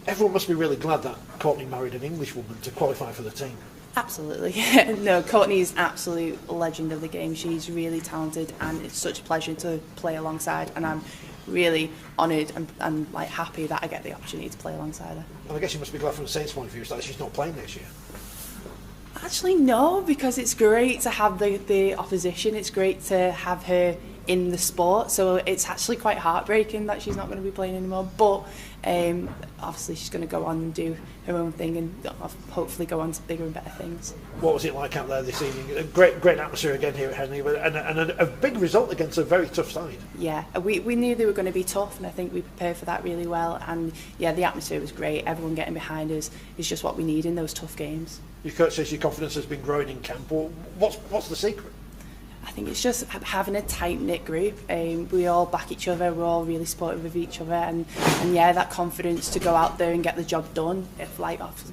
everyone must be really glad that Courtney married an English woman to qualify for the team. Absolutely. No, Courtney is absolute legend of the game. She's really talented, and it's such a pleasure to play alongside. And I'm really honoured and like happy that I get the opportunity to play alongside her. And I guess you must be glad from the Saints' point of view that she's not playing next year. Actually, no, because it's great to have the opposition. It's great to have her in the sport. So it's actually quite heartbreaking that she's not going to be playing anymore. But obviously she's going to go on and do her own thing and hopefully go on to bigger and better things. What was it like out there this evening? A great atmosphere again here at Henley, and a big result against a very tough side. Yeah, we knew they were going to be tough, and I think we prepared for that really well. And yeah, the atmosphere was great. Everyone getting behind us is just what we need in those tough games. Your coach says your confidence has been growing in camp. What's the secret? I think it's just having a tight-knit group. We all back each other, we're all really supportive of each other, and yeah, that confidence to go out there and get the job done.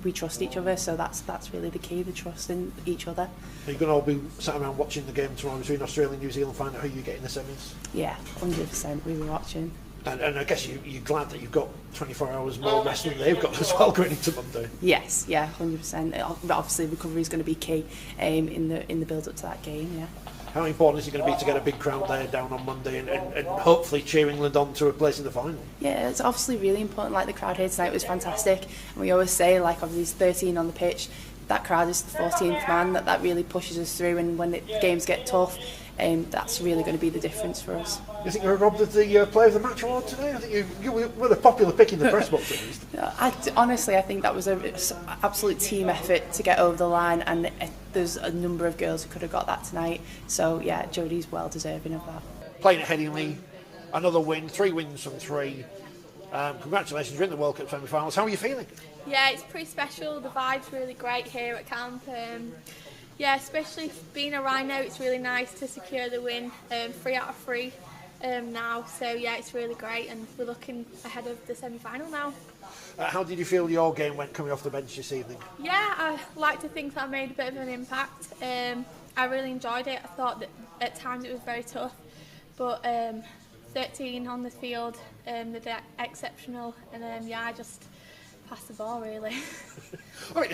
We trust each other, so that's really the key, the trust in each other. Are you going to all be sat around watching the game tomorrow between Australia and New Zealand, find out who you get in the semis? Yeah, 100% we were watching. And I guess you're glad that you've got 24 hours more rest than they've got as well going into Monday. Yes, yeah, 100%. Obviously recovery is going to be key in the build-up to that game, yeah. How important is it going to be to get a big crowd there down on Monday and hopefully cheer England on to a place in the final? Yeah, it's obviously really important. Like the crowd here tonight was fantastic. And we always say, like, of these 13 on the pitch, that crowd is the 14th man, that really pushes us through. And when the games get tough, that's really going to be the difference for us. You think you were robbed of the Player of the Match award today? I think you were the popular pick in the press box at least. Honestly, I think that was an absolute team effort to get over the line, and there's a number of girls who could have got that tonight. So yeah, Jodie's well deserving of that. Playing at Headingley, another win, 3 wins from 3. Congratulations, you're in the World Cup semi-finals. How are you feeling? Yeah, it's pretty special. The vibe's really great here at camp. Yeah, especially being a Rhino, it's really nice to secure the win, 3 out of 3 now. So yeah, it's really great, and we're looking ahead of the semi-final now. How did you feel your game went coming off the bench this evening? Yeah, I like to think that I made a bit of an impact. I really enjoyed it. I thought that at times it was very tough, but 13 on the field, they did exceptional, and yeah, I just passed the ball really. I mean,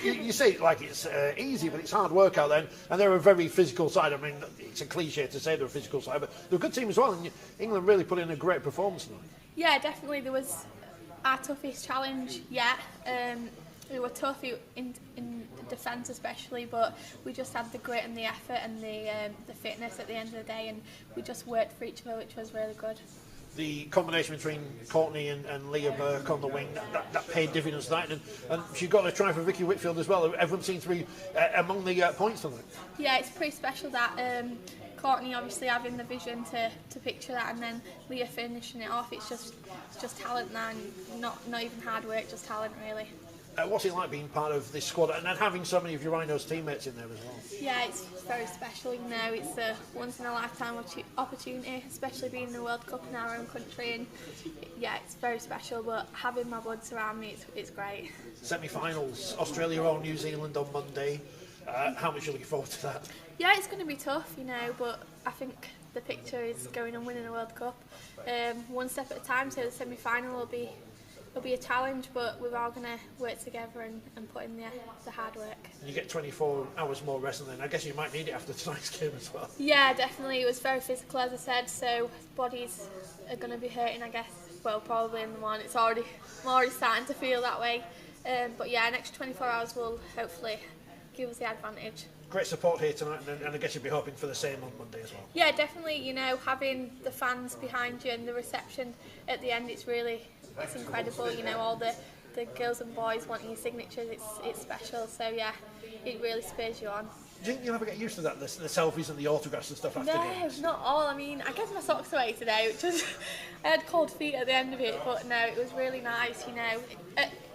you say it like it's easy, but it's hard work out there, and they're a very physical side. I mean, it's a cliche to say they're a physical side, but they're a good team as well, and England really put in a great performance tonight. Yeah, definitely. There was our toughest challenge yet. We were tough in defence especially, but we just had the grit and the effort and the fitness at the end of the day, and we just worked for each other, which was really good. The combination between Courtney and Leah Burke on the wing, that paid dividends tonight, and she got a try for Vicky Whitfield as well. Everyone seems to be among the points tonight. Yeah, it's pretty special that Courtney obviously having the vision to picture that, and then Leah finishing it off. It's just talent now, and not even hard work, just talent really. What's it like being part of this squad and having so many of your Rhinos teammates in there as well? Yeah, it's very special, you know. It's a once-in-a-lifetime opportunity, especially being in the World Cup in our own country, and yeah, it's very special, but having my buds around me, it's great. Semi-finals, Australia or New Zealand on Monday. How much are you looking forward to that? Yeah, it's going to be tough, you know, but I think the picture is going and winning the World Cup. One step at a time, so the semi-final will be a challenge, but we're all going to work together and put in the hard work. And you get 24 hours more rest, and then I guess you might need it after tonight's game as well. Yeah, definitely. It was very physical, as I said, so bodies are going to be hurting, I guess. Well, probably in the morning. I'm already starting to feel that way. But yeah, an extra 24 hours will hopefully give us the advantage. Great support here tonight, and I guess you'll be hoping for the same on Monday as well. Yeah, definitely. You know, having the fans behind you and the reception at the end, it's incredible. You know, all the the girls and boys wanting your signatures, it's special. So yeah, it really spurs you on. Do you think you'll ever get used to that, the selfies and the autographs and stuff after games? No, not all. I mean, I gave my socks away today, which was, I had cold feet at the end of it, but no, it was really nice, you know.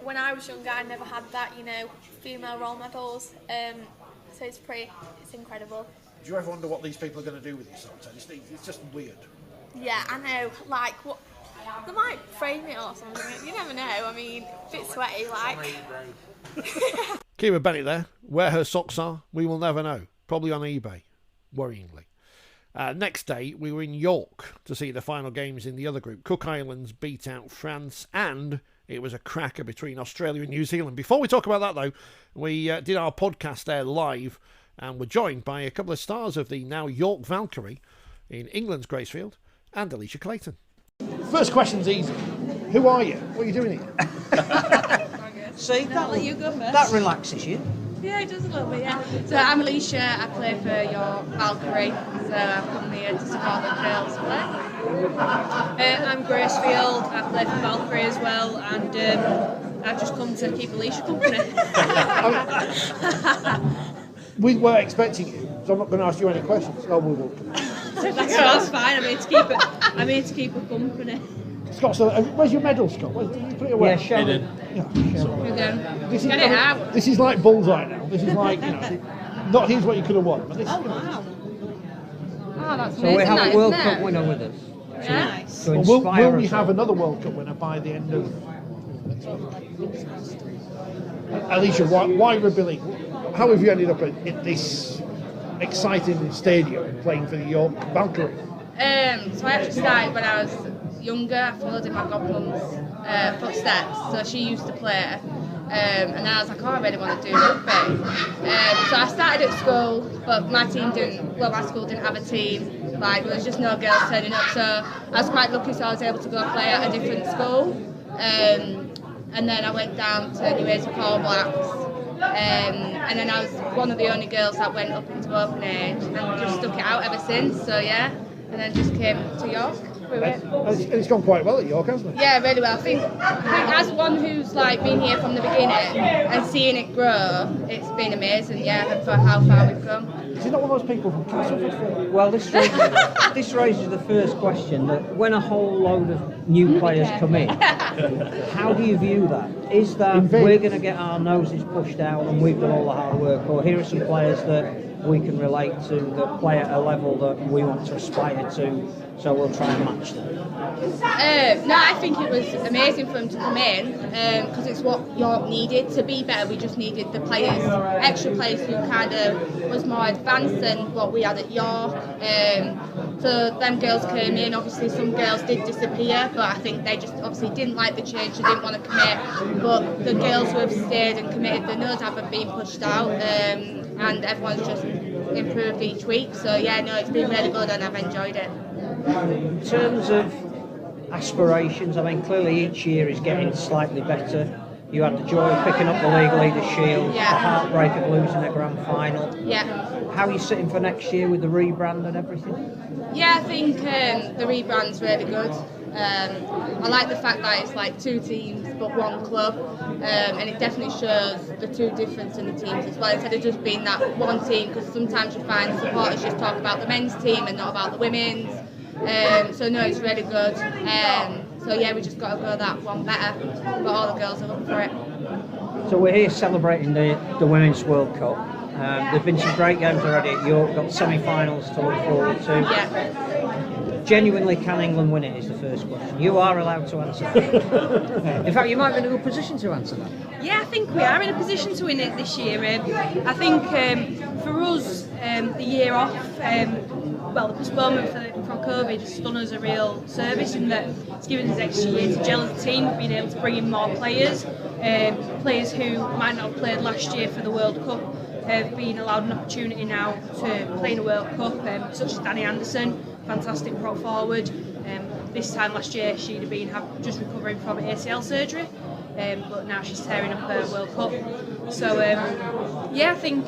When I was younger, I never had that, you know, female role models, so it's incredible. Do you ever wonder what these people are going to do with these socks? It's just weird. Yeah, I know, like, what they might frame it or something, you never know, I mean, a bit sweaty, like. Kira Bennett there. Where her socks are, we will never know. Probably on eBay, worryingly. Next day, we were in York to see the final games in the other group. Cook Islands beat out France, and it was a cracker between Australia and New Zealand. Before we talk about that, though, we did our podcast there live, and we're joined by a couple of stars of the now York Valkyrie in England's Gracefield, and Alicia Clayton. First question's easy. Who are you? What are you doing here? See, I'll let you go first. That relaxes you. Yeah, it does a little bit, yeah. So I'm Alicia, I play for your Valkyrie, so I've come here to support the girls play. I'm Gracefield, I play for Valkyrie as well, and I've just come to keep Alicia company. We were expecting you, so I'm not going to ask you any questions. Oh, we will. That's fine, I'm here to keep her company. Scott, so where's your medal, Scott? Put it away. Yeah, Sharon. Get it out. This is like bullseye now. This is like, you know, not here's what you could have won. But this, wow. Oh, that's so amazing. we have that, a World isn't Cup it? winner with us. Yeah. Nice. To will we us have another World Cup winner by the end of next week? Alicia, why Rugby League? How have you ended up at this exciting stadium playing for the York Valkyrie? So I actually started when I was younger. I followed in my godmum's footsteps, so she used to play, and then I was like, oh, I really want to do rugby. So I started at school, but my school didn't have a team. Like, there was just no girls turning up, so I was quite lucky, so I was able to go play at a different school. And then I went down to New Age All Blacks, and then I was one of the only girls that went up into open age, and just stuck it out ever since. So yeah, and then just came to York. It's gone quite well at York, hasn't it? Yeah, really well. I think as one who's like been here from the beginning and seeing it grow, it's been amazing. Yeah, for how far we've come. Is he not one of those people from Castleford? Well, this raises the first question, that when a whole load of new players come in, how do you view that? Is that we're going to get our noses pushed out and we've done all the hard work, or here are some players that we can relate to, that play at a level that we want to aspire to, so we'll try and match them? No, I think it was amazing for them to come in, because it's what York needed to be better. We just needed the players, extra players who kind of was more advanced than what we had at York. So them girls came in. Obviously some girls did disappear, but I think they just obviously didn't like the change, they didn't want to commit. But the girls who have stayed and committed, the nose haven't been pushed out, and everyone's just improved each week. So yeah, no, it's been really good and I've enjoyed it. In terms of aspirations, I mean, clearly each year is getting slightly better. You had the joy of picking up the League Leaders Shield, the heartbreak of losing a grand final. Yeah. How are you sitting for next year with the rebrand and everything? Yeah, I think the rebrand's really good. I like the fact that it's like two teams but one club, and it definitely shows the two difference in the teams as well, instead of just being that one team, because sometimes you find supporters just talk about the men's team and not about the women's. So no, it's really good. So yeah, we just got to go that one better, but all the girls are up for it. So we're here celebrating the Women's World Cup. There've been some great games already at York, got semi-finals to look forward to. Yeah. Genuinely, can England win it is the first question. You are allowed to answer that. In fact, you might be in a good position to answer that. Yeah, I think we are in a position to win it this year. I think for us, the year off, the postponement from COVID has done us a real service in that it's given us extra year to gel as a team, being able to bring in more players, players who might not have played last year for the World Cup have been allowed an opportunity now to play in a World Cup, such as Danny Anderson, fantastic prop forward. This time last year she'd have been just recovering from ACL surgery, but now she's tearing up her World Cup. So yeah, I think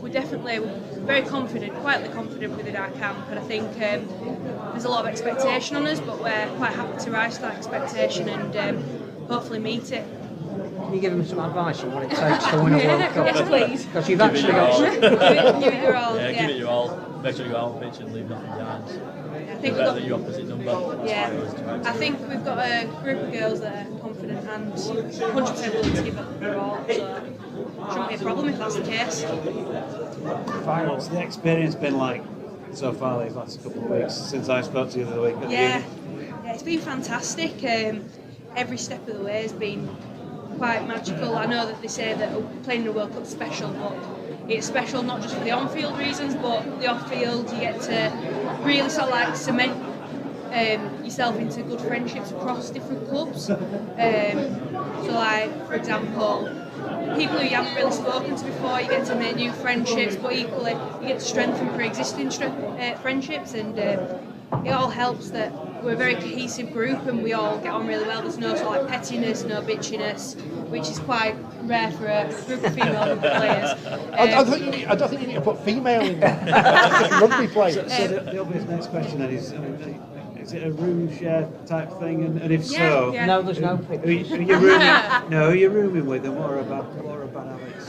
we're definitely very confident, quietly confident within our camp, and I think there's a lot of expectation on us, but we're quite happy to rise to that expectation and hopefully meet it. Can you give them some advice on what it takes to win a World Cup? Yes, please. Because you've Give actually it your all. got... Give it your all. Yeah, give it your all. Make sure you go out on the pitch and leave nothing behind. I think Better than your opposite number. Yeah, I think we've got a group of girls that are confident and 100% willing to give it their all, so shouldn't be a problem if that's the case. What's the experience been like so far these last couple of weeks since I spoke to you the other week at the Yeah, uni? yeah, it's been fantastic. Every step of the way has been quite magical. I know that they say that playing in the World Cup's special, but it's special not just for the on-field reasons, but the off-field. You get to really sort of like cement yourself into good friendships across different clubs. So like, for example, people who you haven't really spoken to before, you get to make new friendships, but equally you get to strengthen pre-existing friendships, and it all helps that we're a very cohesive group and we all get on really well. There's no sort of like pettiness, no bitchiness, which is quite rare for a group of female players. I don't think you need to put female in there. Rugby players. So the obvious next question then is it a room share type thing? And if Yeah, so, yeah. No, there's no pictures. Who you rooming? No, who you rooming with, and what are bad habits?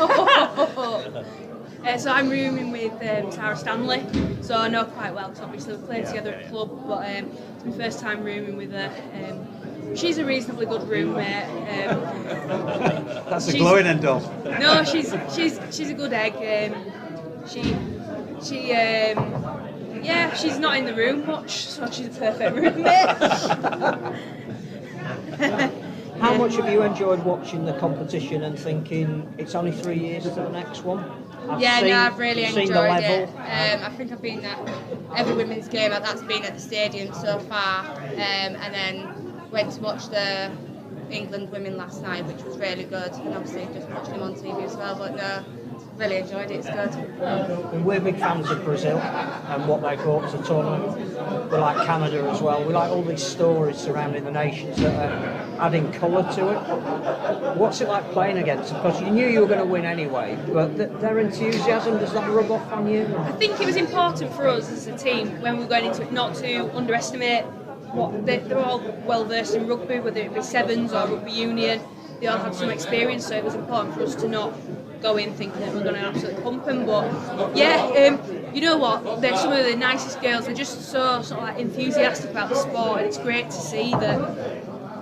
So I'm rooming with Sarah Stanley, so I know quite well because obviously we played together at club, but it's my first time rooming with her. She's a reasonably good roommate. That's a glowing end off. No, she's a good egg. She's not in the room much, so she's a perfect roommate. How much have you enjoyed watching the competition and thinking it's only 3 years to the next one? I've really seen enjoyed the level. it. I think I've been at every women's game that's been at the stadium so far, and then went to watch the England women last night, which was really good, and obviously just watching them on TV as well, but no, really enjoyed it, it's good. We're big fans of Brazil and what they brought to the tournament. We like Canada as well. We like all these stories surrounding the nations that are adding colour to it. What's it like playing against them? Because you knew you were going to win anyway, but their enthusiasm, does that rub off on you? I think it was important for us as a team when we were going into it not to underestimate what they're all well versed in rugby, whether it be sevens or rugby union. They all had some experience, so it was important for us to not go in thinking that we're going to absolutely pump them. But yeah, you know what? They're some of the nicest girls. They're just so sort of like enthusiastic about the sport, and it's great to see that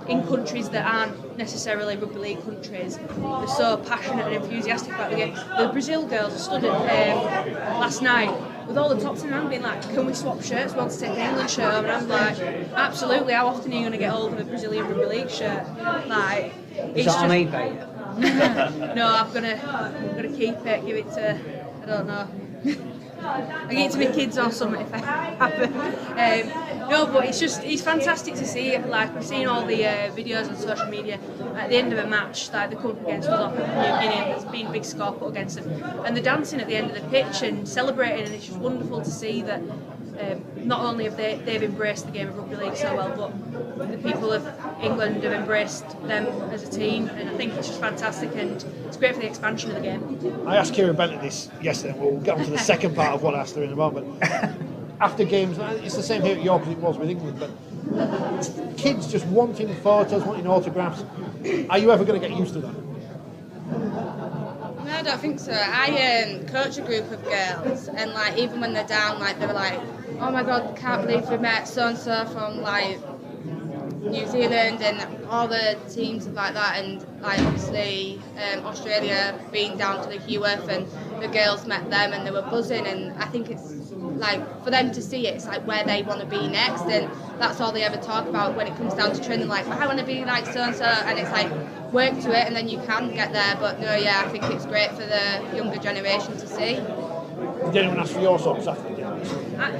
in countries that aren't necessarily rugby league countries, they're so passionate and enthusiastic about the game. The Brazil girls stood at last night with all the tops in hand being like, can we swap shirts? We want to take an England shirt home. And I'm like, absolutely, how often are you going to get hold of a Brazilian rugby league shirt? Like, Is that on eBay? No, I'm gonna keep it, give it to, I don't know. I give it to my kids or something if I happen. No, but it's fantastic to see it. Like, we've seen all the videos on social media at the end of a match, like they come up against us off New Guinea, and there's been a big score put against them, and they're dancing at the end of the pitch and celebrating, and it's just wonderful to see that not only have they've embraced the game of rugby league so well, but the people of England have embraced them as a team, and I think it's just fantastic, and it's great for the expansion of the game. I asked Kieran Bennett this yesterday, and we'll get on to the second part of what I asked her in a moment. After games, it's the same here at York as it was with England, but kids just wanting photos, wanting autographs. Are you ever going to get used to that? No, I don't think so. I coach a group of girls, and like even when they're down, like they were like, "Oh my God, can't believe we met so and so from like New Zealand and all the teams like that." And like obviously Australia being down to the Heworth, and the girls met them and they were buzzing. And I think it's like for them to see it, it's like where they want to be next, and that's all they ever talk about when it comes down to training. Like, I want to be like so and so, and it's like work to it, and then you can get there. But no, yeah, I think it's great for the younger generation to see. Did anyone ask for your socks after the game?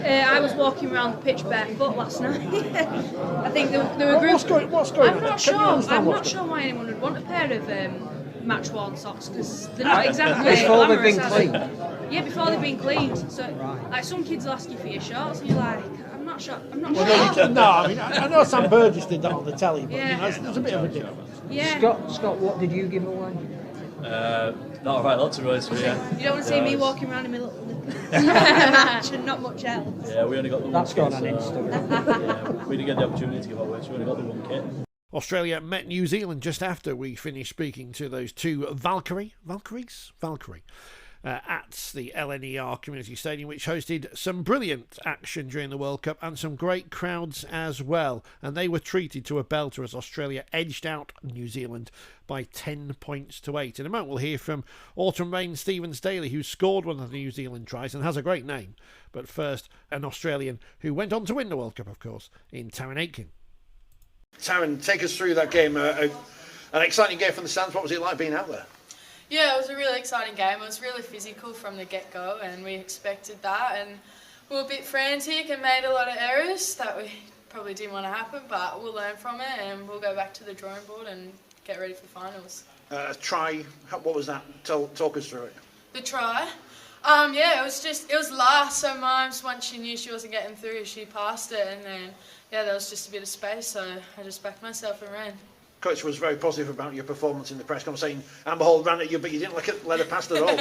I was walking around the pitch barefoot last night. I think there were groups. What's going on? I'm not sure. I'm not sure why anyone would want a pair of match-worn socks, because they're not exactly before they've been glamorous, cleaned. Yeah, before they've been cleaned. So, like, some kids will ask you for your shorts, and you're like, I'm not sure. No, I mean, I know Sam Burgess did that on the telly, but Yeah. you know, there's a bit of a difference. Yeah. Scott, what did you give away? Not a right lot, to be honest with you. You don't want to see me walking around in my little match and not much else. Yeah, we only got the That's one gone kit. on Instagram. Yeah, we didn't get the opportunity to give away, so we only got the one kit. Australia met New Zealand just after we finished speaking to those two Valkyrie at the LNER Community Stadium, which hosted some brilliant action during the World Cup and some great crowds as well. And they were treated to a belter as Australia edged out New Zealand by 10 points to 8. In a moment, we'll hear from Autumn Rain Stevens-Daly, who scored one of the New Zealand tries and has a great name. But first, an Australian who went on to win the World Cup, of course, in Taryn Aitken. Taryn, take us through that game. An exciting game from the stands. What was it like being out there? Yeah, it was a really exciting game. It was really physical from the get-go, and we expected that. And we were a bit frantic and made a lot of errors that we probably didn't want to happen, but we'll learn from it and we'll go back to the drawing board and get ready for finals. Try, what was that? Talk us through it. The try? Yeah, it was last, so Mimes, once she knew she wasn't getting through, she passed it, and then, yeah, there was just a bit of space, so I just backed myself and ran. Coach was very positive about your performance in the press conference, saying Amber Hall ran at you, but you didn't let her pass at all.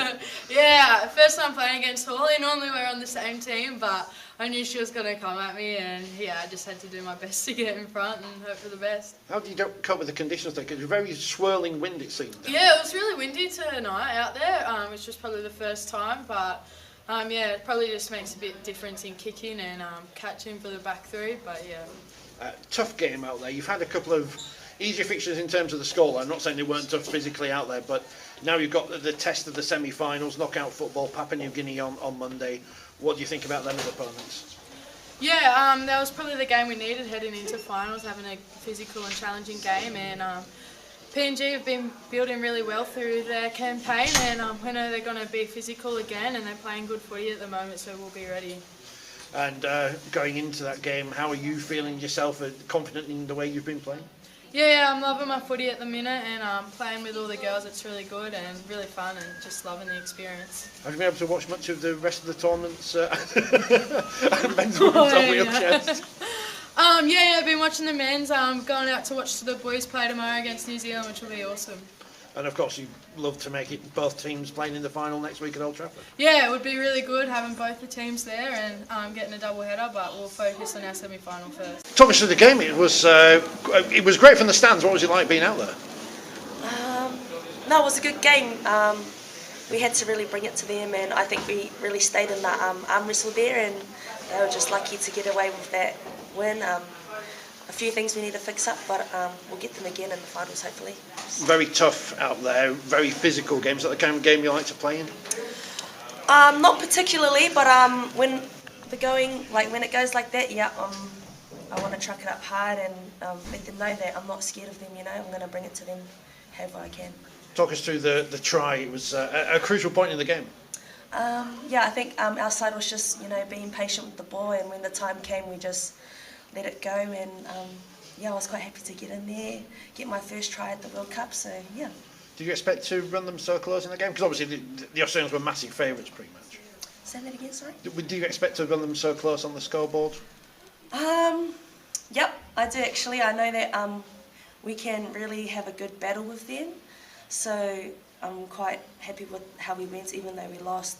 Yeah, first time playing against Hawley. Normally we're on the same team, but I knew she was going to come at me, and yeah, I just had to do my best to get in front and hope for the best. How did you cope with the conditions there? Because it was very swirling wind, it seemed. Yeah, it was really windy tonight out there, which was probably the first time, but yeah, it probably just makes a bit difference in kicking and catching for the back three, but yeah. Tough game out there. You've had a couple of easier fixtures in terms of the scoreline. I'm not saying they weren't tough physically out there, but now you've got the test of the semi-finals, knockout football, Papua New Guinea on Monday. What do you think about them as opponents? Yeah, that was probably the game we needed heading into finals, having a physical and challenging game, and PNG have been building really well through their campaign, and we know they're going to be physical again, and they're playing good footy at the moment, so we'll be ready. And going into that game, how are you feeling yourself, confident in the way you've been playing? Yeah, I'm loving my footy at the minute, and playing with all the girls, it's really good and really fun, and just loving the experience. Have you been able to watch much of the rest of the tournaments? Men's chest. Yeah, I've been watching the men's. Going out to watch the boys play tomorrow against New Zealand, which will be awesome. And of course, you'd love to make it both teams playing in the final next week at Old Trafford. Yeah, it would be really good having both the teams there and getting a double header, but we'll focus on our semi-final first. Talk us through the game. It was great from the stands. What was it like being out there? No, it was a good game. We had to really bring it to them, and I think we really stayed in that arm wrestle there, and they were just lucky to get away with that win. A few things we need to fix up, but we'll get them again in the finals, hopefully. Very tough out there, very physical games. Is that the kind of game you like to play in? Not particularly, but when it goes like that, yeah, I want to truck it up hard and let them know that I'm not scared of them. You know, I'm going to bring it to them however I can. Talk us through the try. It was a crucial point in the game. Yeah, I think our side was just, being patient with the ball, and when the time came, we just let it go, and yeah, I was quite happy to get in there, get my first try at the World Cup, so yeah. Did you expect to run them so close in the game? Because obviously the Australians were massive favourites pretty much. Say that again, sorry? Did you expect to run them so close on the scoreboard? Yep, I do actually. I know that we can really have a good battle with them, so I'm quite happy with how we went, even though we lost.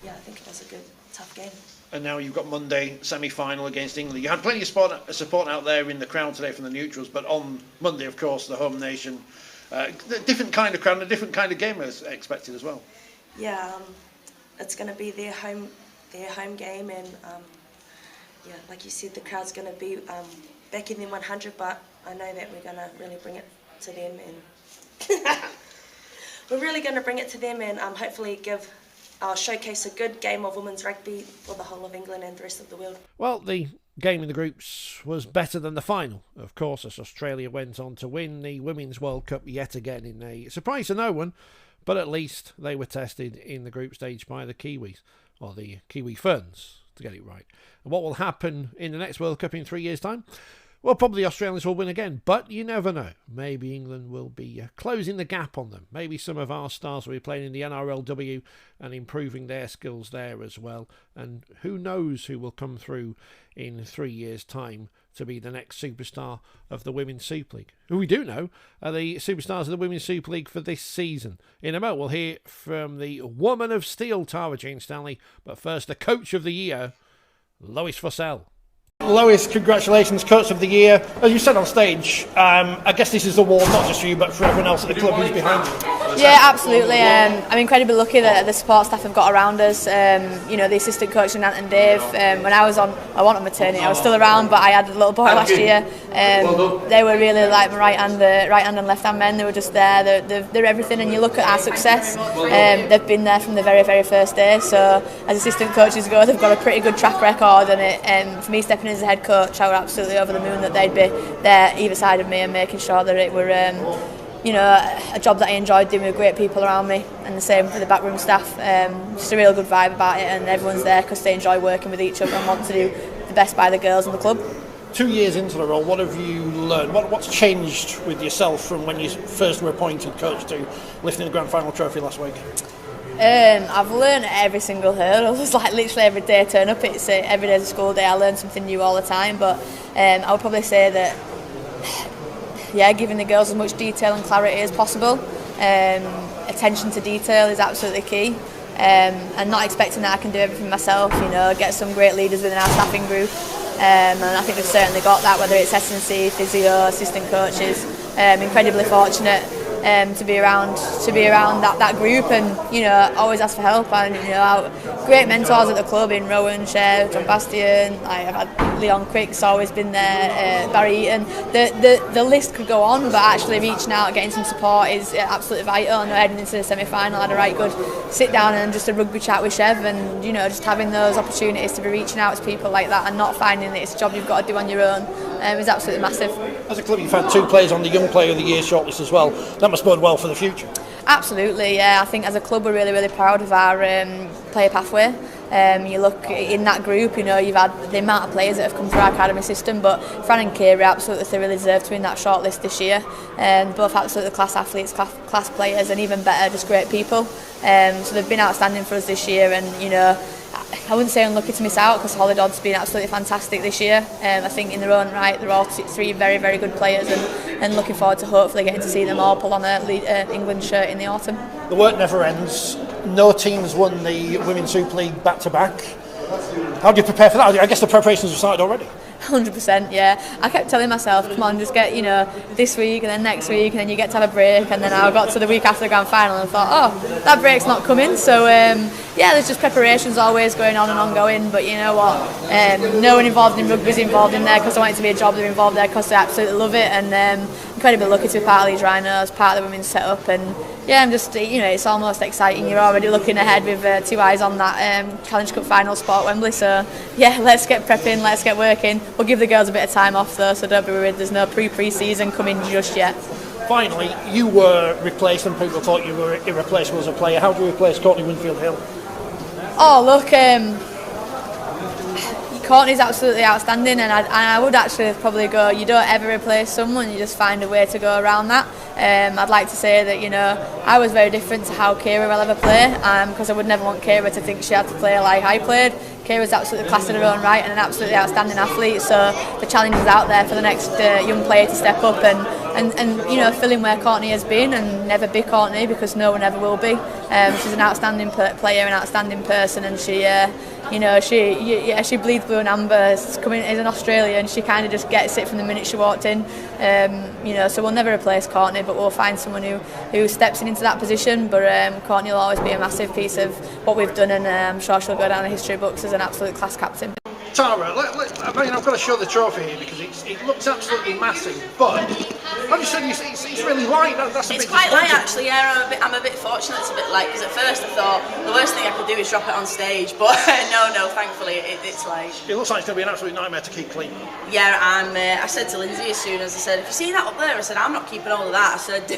Yeah, I think it was a good, tough game. And now you've got Monday semi-final against England. You had plenty of support out there in the crowd today from the neutrals, but on Monday, of course, the home nation, a different kind of crowd and a different kind of game as expected as well. Yeah, it's going to be their home game, and yeah, like you said, the crowd's going to be backing them 100. But I know that we're going to really bring it to them, and we're really going to bring it to them, and hopefully showcase a good game of women's rugby for the whole of England and the rest of the world. Well, the game in the groups was better than the final, of course, as Australia went on to win the Women's World Cup yet again in a surprise to no one, but at least they were tested in the group stage by the Kiwis, or the Kiwi Ferns, to get it right. And what will happen in the next World Cup in 3 years' time? Well, probably the Australians will win again, but you never know. Maybe England will be closing the gap on them. Maybe some of our stars will be playing in the NRLW and improving their skills there as well. And who knows who will come through in 3 years' time to be the next superstar of the Women's Super League. Who we do know are the superstars of the Women's Super League for this season. In a moment, we'll hear from the Woman of Steel, Tara Jean Stanley. But first, the Coach of the Year, Lois Fussell. Lois, congratulations, Coach of the Year. As you said on stage, I guess this is the award not just for you but for everyone else at the club who's behind you. Yeah, absolutely. I'm incredibly lucky that the support staff have got around us. The assistant coach and Ant and Dave. When I went on maternity, I was still around, but I had a little boy last year. They were really like my right hand and left hand men. They were just there. They're everything. And you look at our success. They've been there from the very, very first day. So as assistant coaches go, they've got a pretty good track record. And for me stepping in as a head coach, I was absolutely over the moon that they'd be there either side of me and making sure that it were a job that I enjoyed doing with great people around me, and the same for the backroom staff. Just a real good vibe about it, and everyone's there because they enjoy working with each other and want to do the best by the girls in the club. 2 years into the role, what have you learned? What's changed with yourself from when you first were appointed coach to lifting the Grand Final trophy last week? I've learned every single hurdle. It's like literally every day I turn up, it's every day's a school day. I learn something new all the time, but I would probably say that giving the girls as much detail and clarity as possible. Attention to detail is absolutely key, and not expecting that I can do everything myself. Get some great leaders within our staffing group, and I think we've certainly got that, whether it's S&C, physio, assistant coaches. Incredibly fortunate to be around that group, and always ask for help. And our great mentors at the club in Rowan, Cher, John Bastian. I've had Leon Quick's always been there, Barry Eaton. The list could go on, but actually reaching out, getting some support is absolutely vital. And heading into the semi-final, I had a right good sit down and just a rugby chat with Chev, and just having those opportunities to be reaching out to people like that and not finding that it's a job you've got to do on your own is absolutely massive. As a club, you've had 2 players on the Young Player of the Year shortlist as well. That must bode well for the future. Absolutely, yeah. I think as a club we're really, really proud of our player pathway. You look in that group, you've had the amount of players that have come through our academy system, but Fran and Kira absolutely thoroughly deserve to be in that shortlist this year. Both absolutely class athletes, class players, and even better, just great people. So they've been outstanding for us this year, and I wouldn't say unlucky to miss out, because Hollydod's been absolutely fantastic this year. I think in their own right they're all 3 very, very good players, and looking forward to hopefully getting to see them all pull on a England shirt in the autumn. The work never ends. No teams won the Women's Super League back-to-back. How do you prepare for that? I guess the preparations have started already. 100%, yeah. I kept telling myself, come on, just get, this week and then next week, and then you get to have a break. And then I got to the week after the Grand Final and thought, oh, that break's not coming. So, there's just preparations always going on and ongoing. But you know what? No one involved in rugby is involved in there because I want it to be a job. They're involved there because they absolutely love it. And incredibly lucky to be part of Leeds Rhinos, part of the women's setup. And I'm just, it's almost exciting. You're already looking ahead with 2 eyes on that Challenge Cup final spot at Wembley. So, let's get prepping, let's get working. We'll give the girls a bit of time off though, so don't be worried, there's no pre-season coming just yet. Finally, you were replaced and people thought you were irreplaceable as a player. How do you replace Courtney Winfield-Hill? Oh, look, Courtney's absolutely outstanding, and I would actually probably go, you don't ever replace someone, you just find a way to go around that. I'd like to say that, I was very different to how Kira will ever play, because I would never want Kira to think she had to play like I played. Kira's absolutely class in her own right and an absolutely outstanding athlete, so the challenge is out there for the next young player to step up and fill in where Courtney has been and never be Courtney, because no one ever will be. She's an outstanding player, an outstanding person, and she bleeds blue and amber. Coming as an Australian, she kind of just gets it from the minute she walked in. So we'll never replace Courtney, but we'll find someone who steps into that position. But Courtney will always be a massive piece of what we've done, and I'm sure she'll go down the history books as an absolute class captain. Tara, I've got to show the trophy here because it looks absolutely massive, but I just said it's really light. That's a bit It's quite light actually, yeah. I'm a bit fortunate it's a bit light, because at first I thought the worst thing I could do is drop it on stage, but no, thankfully it's light. It looks like it's going to be an absolute nightmare to keep clean. Yeah, I said to Lindsay as soon as I said, if you see that up there, I said, I'm not keeping all of that. I said,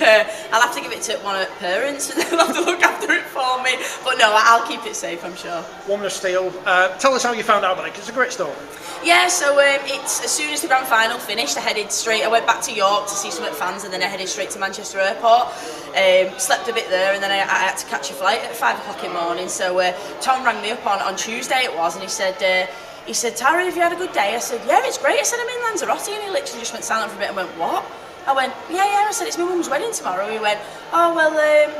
I'll have to give it to one of her parents and they'll have to look after it for me. But no, I'll keep it safe, I'm sure. Woman of Steel, tell us how you found out about it, because it's a great story. Yeah, so it's as soon as the Grand Final finished, I went back to York to see some of the fans, and then I headed straight to Manchester Airport. Slept a bit there, and then I had to catch a flight at 5 o'clock in the morning. So Tom rang me up on Tuesday it was, and he said, Tara, have you had a good day? I said, yeah, it's great. I said, I'm in Lanzarote, and he literally just went silent for a bit and went, what? I went, yeah, I said, it's my mum's wedding tomorrow. He went, oh, well,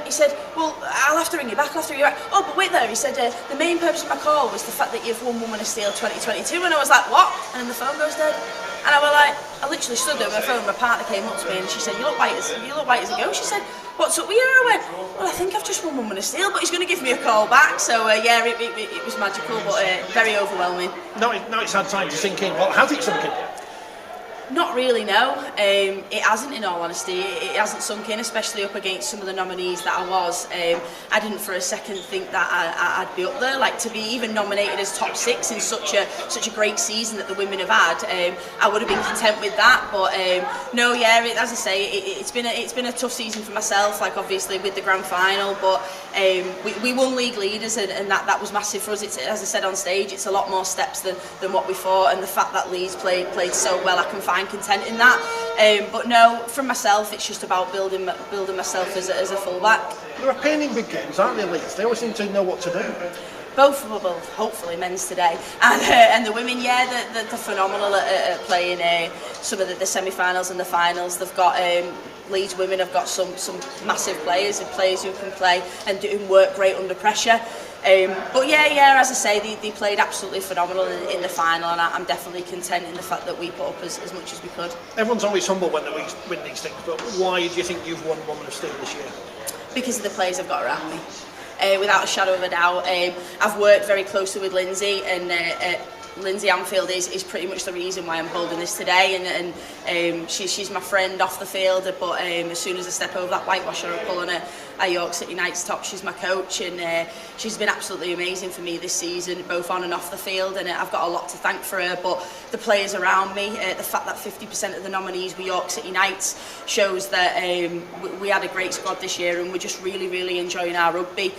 he said, well, I'll have to ring you back, Oh, but wait there, he said, the main purpose of my call was the fact that you've won Woman of Steel 2022, and I was like, what? And then the phone goes dead. And I was like, I literally stood there with my phone, my partner came up to me and she said, you look white as a ghost. She said, what's up with you? I went, well, I think I've just won Woman of Steel, but he's going to give me a call back. So, yeah, it was magical, but very overwhelming. Now it's had time to sink in. Well, has it sunk in? Not really, no. It hasn't, in all honesty. It hasn't sunk in, especially up against some of the nominees that I was. I didn't for a second think that I'd be up there. Like, to be even nominated as top 6 in such a great season that the women have had, I would have been content with that. But no, yeah, as I say, it's been a tough season for myself. Like, obviously with the Grand Final, but we won league leaders, and that was massive for us. It's, as I said on stage, it's a lot more steps than what we thought, and the fact that Leeds played so well, I can find content in that. But no, from myself, it's just about building myself as a fullback. They're a pain in big games, aren't they, Leeds? They always seem to know what to do. Both, hopefully men's today, and the women, yeah, they're phenomenal at playing some of the semi-finals and the finals. They've got Leeds women have got some massive players who can play and do work great under pressure. But yeah, as I say, they played absolutely phenomenal in the final, and I'm definitely content in the fact that we put up as much as we could. Everyone's always humble when they win these things, but why do you think you've won Woman of Steel this year? Because of the players I've got around me. Without a shadow of a doubt. I've worked very closely with Lindsay, and Lindsay Anfield is pretty much the reason why I'm holding this today, and she's my friend off the field, but as soon as I step over that whitewash or I pull on a York City Knights top, she's my coach, and she's been absolutely amazing for me this season, both on and off the field, and I've got a lot to thank for her. But the players around me, the fact that 50% of the nominees were York City Knights shows that we had a great squad this year, and we're just really enjoying our rugby.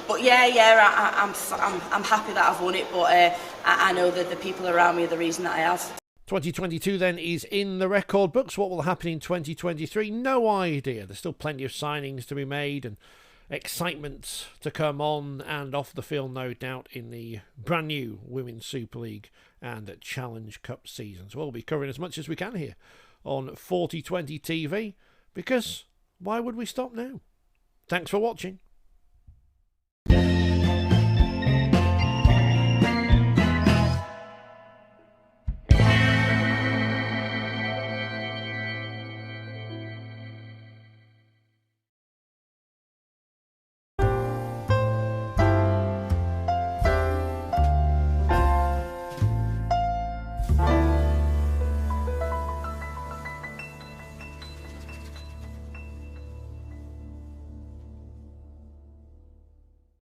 But yeah, I'm happy that I've won it, but I know that the people around me are the reason that I have. 2022 then is in the record books. What will happen in 2023? No idea. There's still plenty of signings to be made and excitement to come on and off the field, no doubt, in the brand new Women's Super League and Challenge Cup seasons. We'll be covering as much as we can here on 4020 TV, because why would we stop now? Thanks for watching.